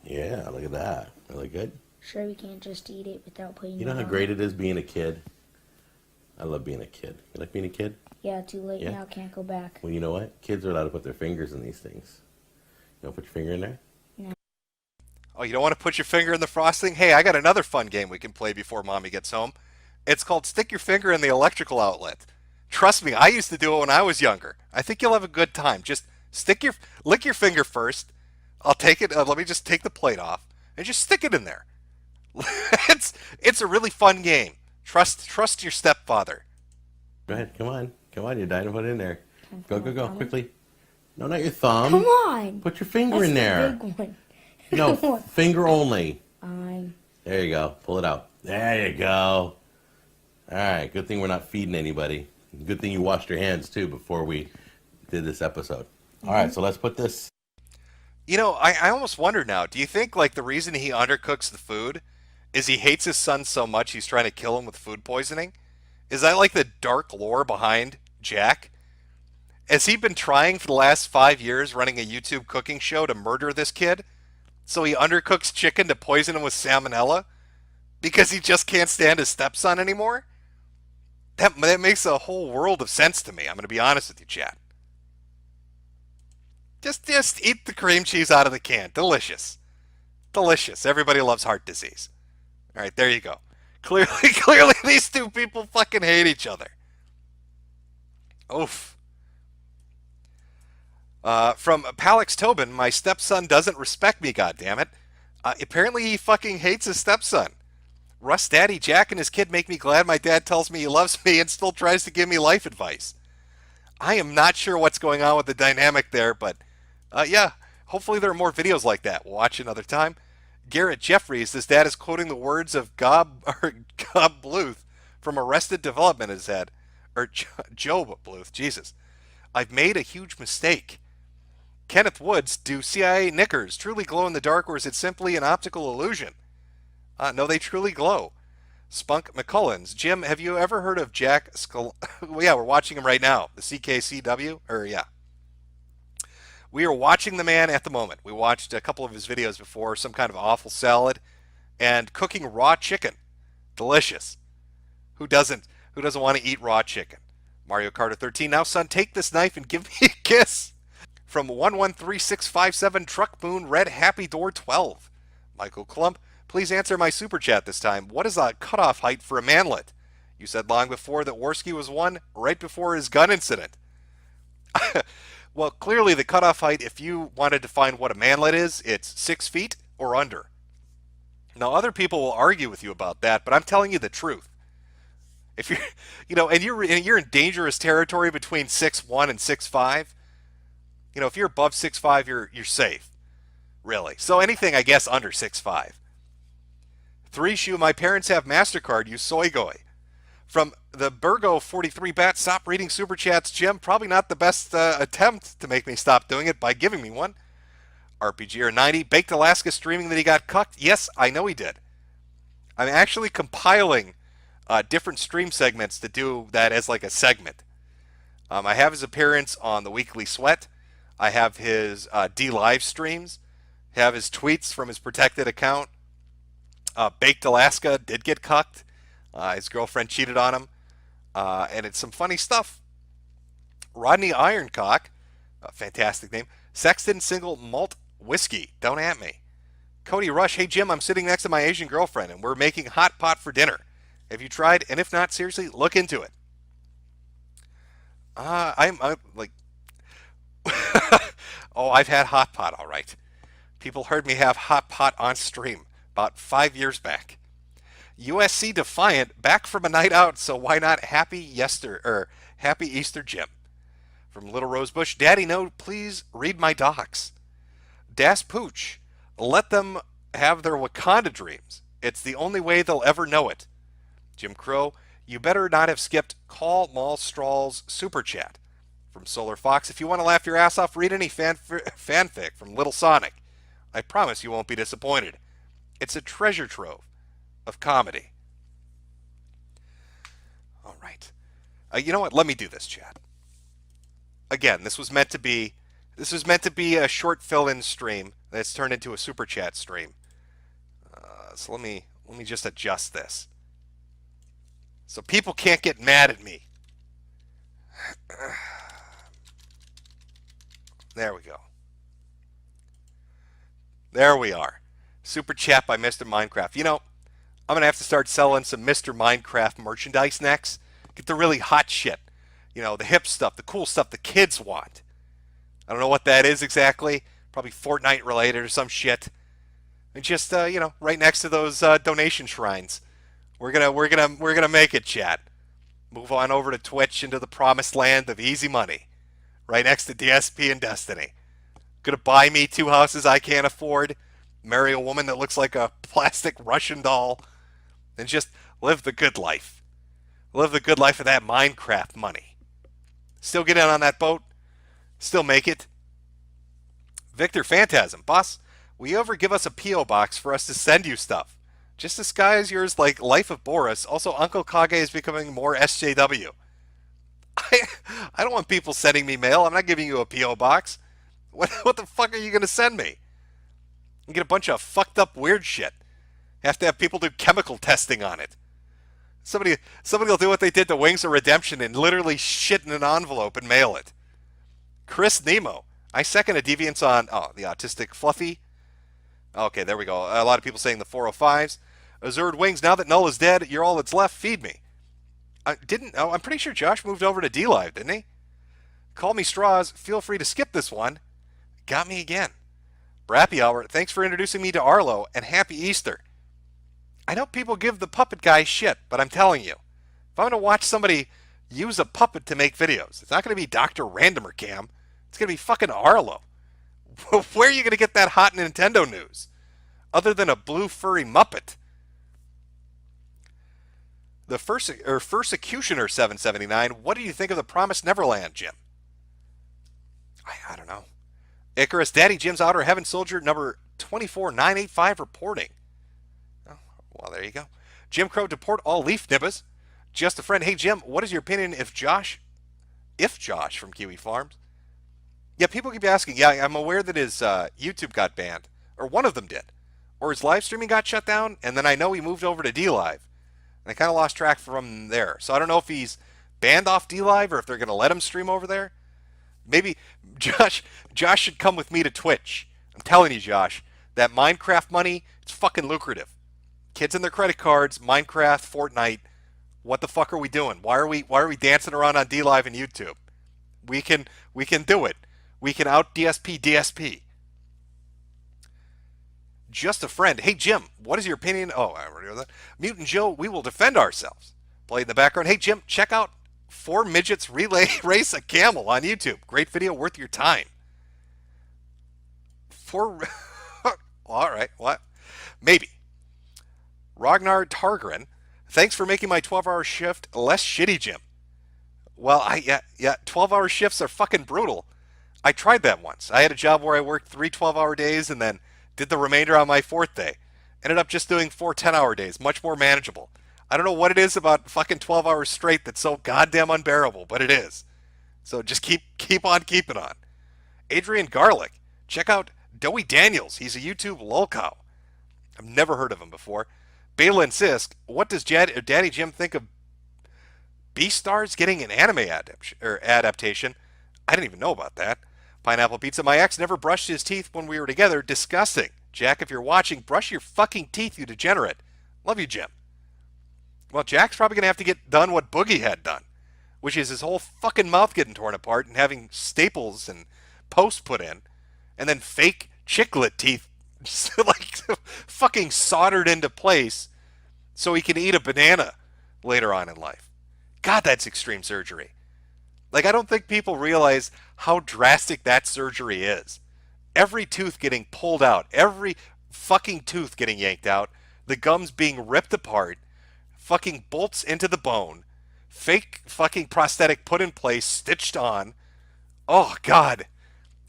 Yeah, look at that. Really good.
Sure, we can't just eat it without putting
You know
it
how
on.
great it is being a kid? I love being a kid. You like being a kid?
Yeah, too late
Yeah.
now. Can't go back.
Well, you know what? Kids are allowed to put their fingers in these things. You want to put your finger in there?
Oh, you don't want to put your finger in the frosting? Hey, I got another fun game we can play before Mommy gets home. It's called Stick Your Finger in the Electrical Outlet. Trust me, I used to do it when I was younger. I think you'll have a good time. Just lick your finger first. I'll take it. Let me just take the plate off and just stick it in there. It's a really fun game. Trust your stepfather.
Go ahead. Come on. Come on. You're dying to put it in there. Go. Quickly. No, not your thumb.
Come on.
Put your finger
That's
in there.
the big one.
No, finger only.
I'm.
There you go. Pull it out. There you go. All right. Good thing we're not feeding anybody. Good thing you washed your hands, too, before we did this episode. All right. So let's put this.
You know, I almost wonder now, do you think, like, the reason he undercooks the food is he hates his son so much he's trying to kill him with food poisoning? Is that, like, the dark lore behind Jack? Has he been trying for the last 5 years running a YouTube cooking show to murder this kid? So he undercooks chicken to poison him with salmonella? Because he just can't stand his stepson anymore? That makes a whole world of sense to me. I'm going to be honest with you, chat. Just eat the cream cheese out of the can. Delicious. Delicious. Everybody loves heart disease. All right, there you go. Clearly these two people fucking hate each other. Oof. From Palix Tobin, my stepson doesn't respect me, goddammit. Apparently he fucking hates his stepson. Russ Daddy, Jack and his kid make me glad my dad tells me he loves me and still tries to give me life advice. I am not sure what's going on with the dynamic there, but yeah, hopefully there are more videos like that. We'll watch another time. Garrett Jeffries, his dad is quoting the words of Gob Bluth from Arrested Development in his head. Or Job Bluth, Jesus. I've made a huge mistake. Kenneth Woods, do CIA knickers truly glow in the dark, or is it simply an optical illusion? No, they truly glow. Spunk McCullens, Jim, have you ever heard of Jack Skull? Well, yeah, we're watching him right now. The CKCW? Yeah. We are watching the man at the moment. We watched a couple of his videos before, some kind of awful salad and cooking raw chicken. Delicious. Who doesn't want to eat raw chicken? Mario Carter 13, now son, take this knife and give me a kiss. From 113657 Truck Moon Red Happy Door 12. Michael Klump, please answer my super chat this time. What is the cutoff height for a manlet? You said long before that Worski was one, right before his gun incident. Well, clearly the cutoff height, if you wanted to find what a manlet is, it's 6 feet or under. Now, other people will argue with you about that, but I'm telling you the truth. If you're, and you're in dangerous territory between 6'1" and 6'5", if you're above 6'5", you're safe, really. So anything, I guess, under 6'5". 3 Shoe, my parents have MasterCard, use Soygoy. From the Burgo 43 Bat, stop reading Super Chats, Jim. Probably not the best attempt to make me stop doing it by giving me one. RPGer 90, Baked Alaska streaming that he got cucked. Yes, I know he did. I'm actually compiling different stream segments to do that as like a segment. I have his appearance on the Weekly Sweat. I have his D-Live streams. Have his tweets from his protected account. Baked Alaska did get cucked. His girlfriend cheated on him. And it's some funny stuff. Rodney Ironcock, a fantastic name. Sexton Single Malt Whiskey, don't at me. Cody Rush, hey Jim, I'm sitting next to my Asian girlfriend and we're making hot pot for dinner. Have you tried? And if not, seriously, look into it. I'm like, oh, I've had hot pot, all right. People heard me have hot pot on stream about 5 years back. USC Defiant, back from a night out, so why not happy Easter, Jim? From Little Rosebush, Daddy, no, please read my docs. Das Pooch, let them have their Wakanda dreams. It's the only way they'll ever know it. Jim Crow, you better not have skipped Call Mall Straw's super chat. From Solar Fox, if you want to laugh your ass off, read any fanfic from Little Sonic. I promise you won't be disappointed. It's a treasure trove of comedy. All right. You know what? Let me do this, chat. Again, this was meant to be a short fill-in stream that's turned into a super chat stream. So let me just adjust this so people can't get mad at me. There we go. There we are. Super chat by Mr. Minecraft. I'm going to have to start selling some Mr. Minecraft merchandise next. Get the really hot shit. The hip stuff, the cool stuff the kids want. I don't know what that is exactly. Probably Fortnite related or some shit. And just right next to those donation shrines. We're gonna make it, chat. Move on over to Twitch into the promised land of easy money. Right next to DSP and Destiny. Gonna buy me 2 houses I can't afford. Marry a woman that looks like a plastic Russian doll. And just live the good life. Live the good life of that Minecraft money. Still get in on that boat. Still make it. Victor Phantasm. Boss, will you ever give us a P.O. box for us to send you stuff? Just disguise yours like Life of Boris. Also, Uncle Kage is becoming more SJW. I don't want people sending me mail. I'm not giving you a P.O. box. What the fuck are you going to send me? You get a bunch of fucked up weird shit. Have to have people do chemical testing on it. Somebody will do what they did to Wings of Redemption and literally shit in an envelope and mail it. Chris Nemo. I second a deviance on the autistic Fluffy. Okay, there we go. A lot of people saying the 405s. Azured Wings, now that Null is dead, you're all that's left. Feed me. I'm pretty sure Josh moved over to D-Live, didn't he? Call me Straws. Feel free to skip this one. Got me again. Brappy Hour, thanks for introducing me to Arlo, and happy Easter. I know people give the puppet guy shit, but I'm telling you, if I'm going to watch somebody use a puppet to make videos, it's not going to be Dr. Randomer Cam. It's going to be fucking Arlo. Where are you going to get that hot Nintendo news? Other than a blue furry Muppet. The Persecutioner 779, what do you think of the Promised Neverland, Jim? I don't know. Icarus, Daddy Jim's Outer Heaven Soldier, number 24985 reporting. Oh, well, there you go. Jim Crow, deport all leaf nibbas. Just a friend. Hey, Jim, what is your opinion if Josh from Kiwi Farms? Yeah, people keep asking. Yeah, I'm aware that his YouTube got banned, or one of them did, or his live streaming got shut down, and then I know he moved over to DLive, and I kind of lost track from there. So I don't know if he's banned off DLive or if they're going to let him stream over there. Maybe Josh should come with me to Twitch. I'm telling you, Josh, that Minecraft money, it's fucking lucrative. Kids and their credit cards, Minecraft, Fortnite. What the fuck are we doing? Why are we dancing around on DLive and YouTube? We can do it. We can out DSP. Just a friend. Hey, Jim, what is your opinion? Oh, I already know that. Mutant Joe, we will defend ourselves. Played in the background. Hey, Jim, check out 4 Midgets Relay Race a Camel on YouTube. Great video, worth your time. All right, what? Maybe. Ragnar Targren, thanks for making my 12-hour shift less shitty, Jim. Well, 12-hour shifts are fucking brutal. I tried that once. I had a job where I worked 3 12-hour days and then did the remainder on my 4th day. Ended up just doing 4 10-hour days, much more manageable. I don't know what it is about fucking 12 hours straight that's so goddamn unbearable, but it is. So just keep on keeping on. Adrian Garlic, check out Doey Daniels. He's a YouTube lolcow. I've never heard of him before. Balin Sisk, what does Daddy Jim think of Beastars getting an anime adaptation? I didn't even know about that. Pineapple Pizza, my ex never brushed his teeth when we were together. Disgusting. Jack, if you're watching, brush your fucking teeth, you degenerate. Love you, Jim. Well, Jack's probably going to have to get done what Boogie had done, which is his whole fucking mouth getting torn apart and having staples and posts put in, and then fake chiclet teeth like fucking soldered into place so he can eat a banana later on in life. God, that's extreme surgery. Like, I don't think people realize how drastic that surgery is. Every tooth getting pulled out, every fucking tooth getting yanked out, the gums being ripped apart, fucking bolts into the bone, fake fucking prosthetic put in place, stitched on. Oh, God.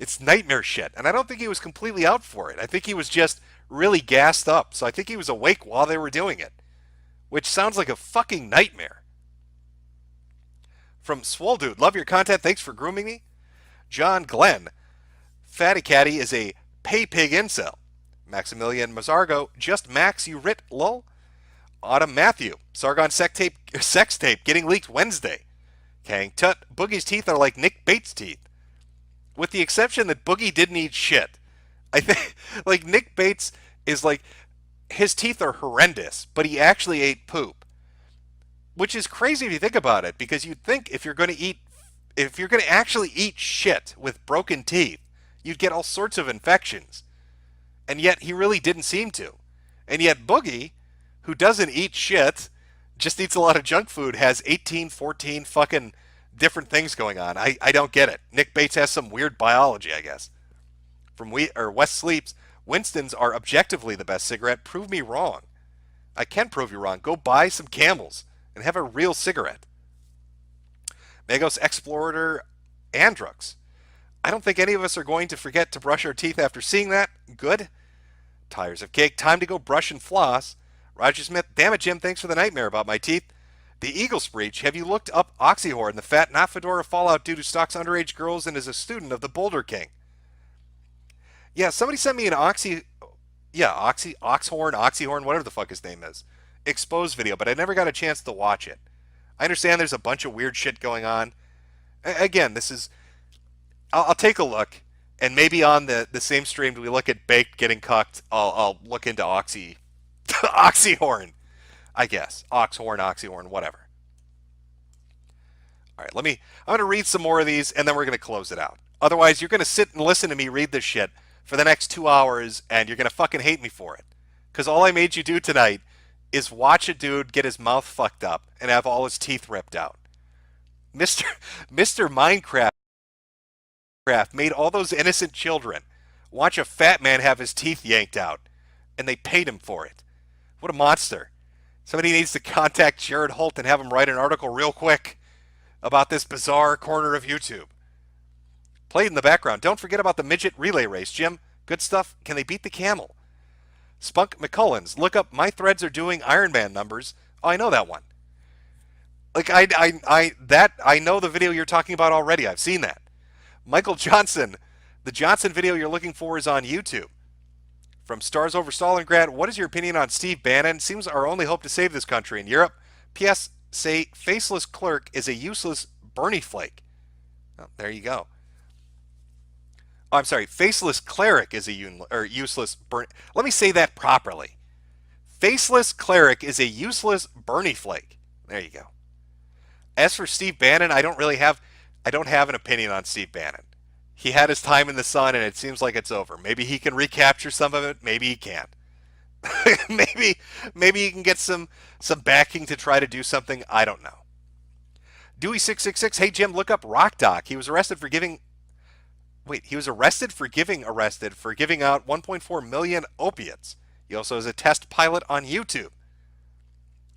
It's nightmare shit. And I don't think he was completely out for it. I think he was just really gassed up. So I think he was awake while they were doing it, which sounds like a fucking nightmare. From Swole Dude, love your content. Thanks for grooming me. John Glenn, Fatty Caddy is a pay pig incel. Maximilian Mazzargo, just Max, you writ, lol. Autumn Matthew, Sargon sex tape getting leaked Wednesday. Kang Tut, Boogie's teeth are like Nick Bates' teeth. With the exception that Boogie didn't eat shit. I think, like, Nick Bates is like, his teeth are horrendous, but he actually ate poop. Which is crazy if you think about it, because you'd think if you're going to actually eat shit with broken teeth, you'd get all sorts of infections. And yet he really didn't seem to. And yet Boogie, who doesn't eat shit, just eats a lot of junk food, has 18, 14 fucking different things going on. I don't get it. Nick Bates has some weird biology, I guess. From West Sleeps, Winston's are objectively the best cigarette. Prove me wrong. I can prove you wrong. Go buy some Camels and have a real cigarette. Magos Explorer Andrux. I don't think any of us are going to forget to brush our teeth after seeing that. Good. Tires of Cake. Time to go brush and floss. Roger Smith. Damn it, Jim. Thanks for the nightmare about my teeth. The Eagle Breach. Have you looked up Oxyhorn, the fat not Fedora Fallout dude who stalks underage girls and is a student of the Boulder King? Yeah, somebody sent me an Oxyhorn, whatever the fuck his name is, exposed video, but I never got a chance to watch it. I understand there's a bunch of weird shit going on. Again, this is... I'll take a look, and maybe on the same stream we look at Baked getting cucked, I'll look into Oxyhorn, I guess. Oxyhorn, whatever. All right, I'm going to read some more of these, and then we're going to close it out. Otherwise, you're going to sit and listen to me read this shit for the next 2 hours, and you're going to fucking hate me for it. Because all I made you do tonight is watch a dude get his mouth fucked up and have all his teeth ripped out. Mr. Mr. Minecraft made all those innocent children watch a fat man have his teeth yanked out, and they paid him for it. What a monster. Somebody needs to contact Jared Holt and have him write an article real quick about this bizarre corner of YouTube. Played in the background. Don't forget about the midget relay race, Jim. Good stuff. Can they beat the camel? Spunk McCullens, look up My Threads Are Doing Iron Man numbers. Oh, I know that one. Like I know the video you're talking about already. I've seen that. Michael Johnson, the Johnson video you're looking for is on YouTube. From Stars Over Stalingrad, what is your opinion on Steve Bannon? Seems our only hope to save this country in Europe. P.S. Say faceless clerk is a useless Bernie flake. Oh, there you go. Oh, I'm sorry. Faceless cleric is a useless Bernie. Let me say that properly. Faceless cleric is a useless Bernie flake. There you go. As for Steve Bannon, I don't have an opinion on Steve Bannon. He had his time in the sun, and it seems like it's over. Maybe he can recapture some of it. Maybe he can't. maybe he can get some backing to try to do something. I don't know. Dewey666, hey Jim, look up Rock Doc. He was arrested for giving out 1.4 million opiates. He also is a test pilot on YouTube.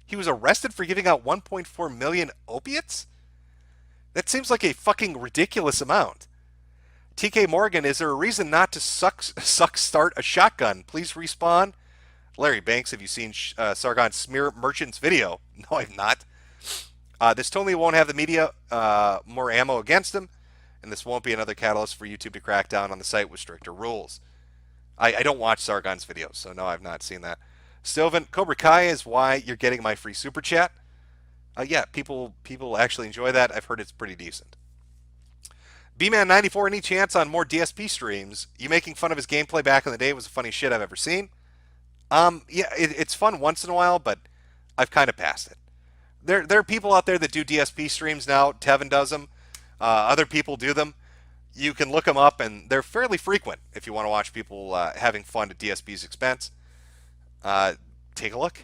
He was arrested for giving out 1.4 million opiates? That seems like a fucking ridiculous amount. TK Morgan, is there a reason not to suck start a shotgun? Please respawn. Larry Banks, have you seen Sargon Smear Merchant's video? No, I've not. This totally won't have the media more ammo against him, and this won't be another catalyst for YouTube to crack down on the site with stricter rules. I don't watch Sargon's videos, so no, I've not seen that. Sylvan, Cobra Kai is why you're getting my free super chat. Yeah, people actually enjoy that. I've heard it's pretty decent. B-Man94, any chance on more DSP streams? You making fun of his gameplay back in the day was the funniest shit I've ever seen. Yeah, it's fun once in a while, but I've kind of passed it. There are people out there that do DSP streams now. Tevin does them. Other people do them. You can look them up, and they're fairly frequent if you want to watch people having fun at DSP's expense. Take a look.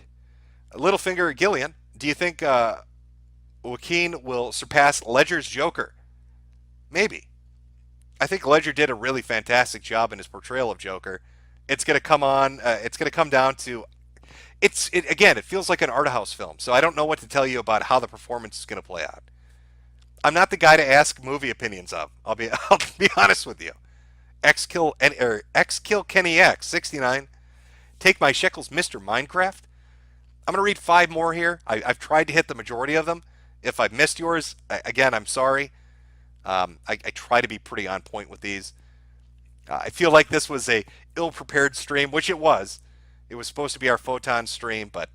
Littlefinger Gillian, do you think Joaquin will surpass Ledger's Joker? Maybe. I think Ledger did a really fantastic job in his portrayal of Joker. It's going to come on. It's going to come down to. Again, it feels like an art house film, so I don't know what to tell you about how the performance is going to play out. I'm not the guy to ask movie opinions of. I'll be honest with you. Xkill Kenny X 69. Take my shekels, Mr. Minecraft. I'm going to read 5 more here. I've tried to hit the majority of them. If I've missed yours, again, I'm sorry. I try to be pretty on point with these. I feel like this was a ill-prepared stream, which it was. It was supposed to be our Photon stream, but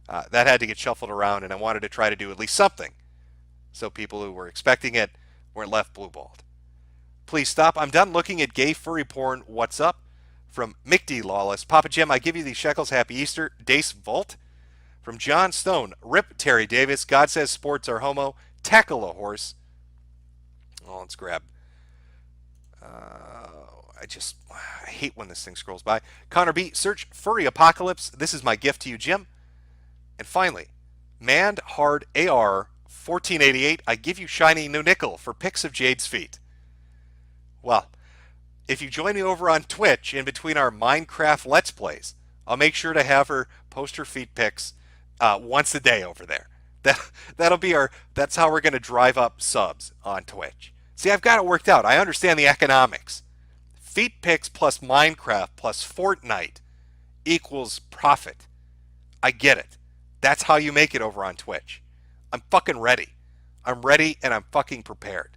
that had to get shuffled around, and I wanted to try to do at least something so people who were expecting it weren't left blue-balled. Please stop. I'm done looking at gay furry porn. What's up? From Mick D. Lawless. Papa Jim, I give you these shekels. Happy Easter. Dace Volt. From John Stone. Rip Terry Davis. God says sports are homo. Tackle a horse. Oh, let's grab. I hate when this thing scrolls by. Connor B. Search Furry Apocalypse. This is my gift to you, Jim. And finally, Manned Hard AR 1488. I give you shiny new nickel for pics of Jade's feet. Well, if you join me over on Twitch in between our Minecraft Let's Plays, I'll make sure to have her post her feet pics once a day over there. That's how we're going to drive up subs on Twitch. See, I've got it worked out. I understand the economics. Feet pics plus Minecraft plus Fortnite equals profit. I get it. That's how you make it over on Twitch. I'm fucking ready. I'm ready and I'm fucking prepared.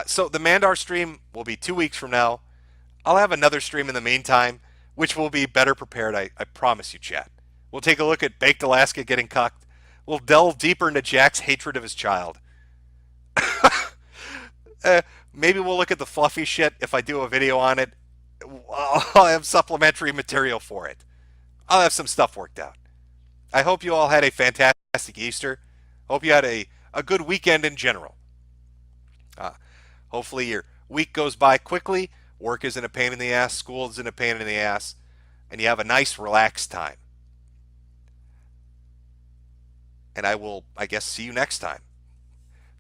So the Mandar stream will be 2 weeks from now. I'll have another stream in the meantime, which will be better prepared. I promise you, chat. We'll take a look at Baked Alaska getting cucked. We'll delve deeper into Jack's hatred of his child. Maybe we'll look at the fluffy shit if I do a video on it. I'll have supplementary material for it. I'll have some stuff worked out. I hope you all had a fantastic Easter. Hope you had a good weekend in general. Hopefully your week goes by quickly. work isn't a pain in the ass, school isn't a pain in the ass, and you have a nice relaxed time. And I will, I guess, see you next time.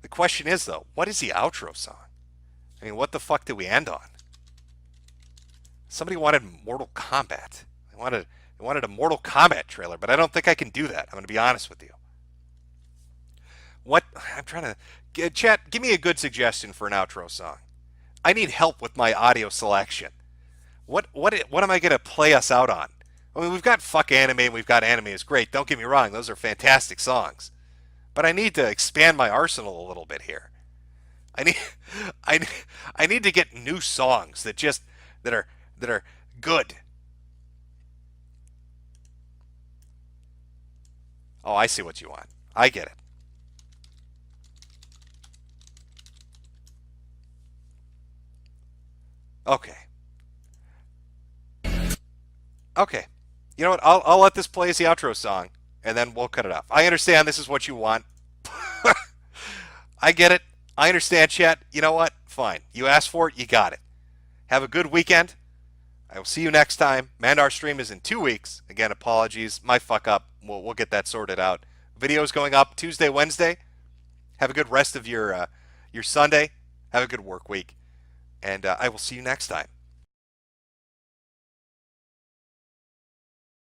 The question is, though, what is the outro song? I mean, what the fuck did we end on? Somebody wanted Mortal Kombat. They wanted a Mortal Kombat trailer, but I don't think I can do that. I'm going to be honest with you. What? I'm trying to... Chat, give me a good suggestion for an outro song. I need help with my audio selection. What am I going to play us out on? I mean, we've got Fuck Anime and we've got Anime is Great. Don't get me wrong. Those are fantastic songs. But I need to expand my arsenal a little bit here. I need to get new songs that are good. Oh, I see what you want. I get it. Okay. Okay. You know what? I'll let this play as the outro song, and then we'll cut it off. I understand this is what you want. I get it. I understand, chat. You know what? Fine. You asked for it. You got it. Have a good weekend. I will see you next time. Mandar stream is in 2 weeks. Again, apologies. My fuck up. We'll get that sorted out. Videos going up Tuesday, Wednesday. Have a good rest of your Sunday. Have a good work week. And I will see you next time.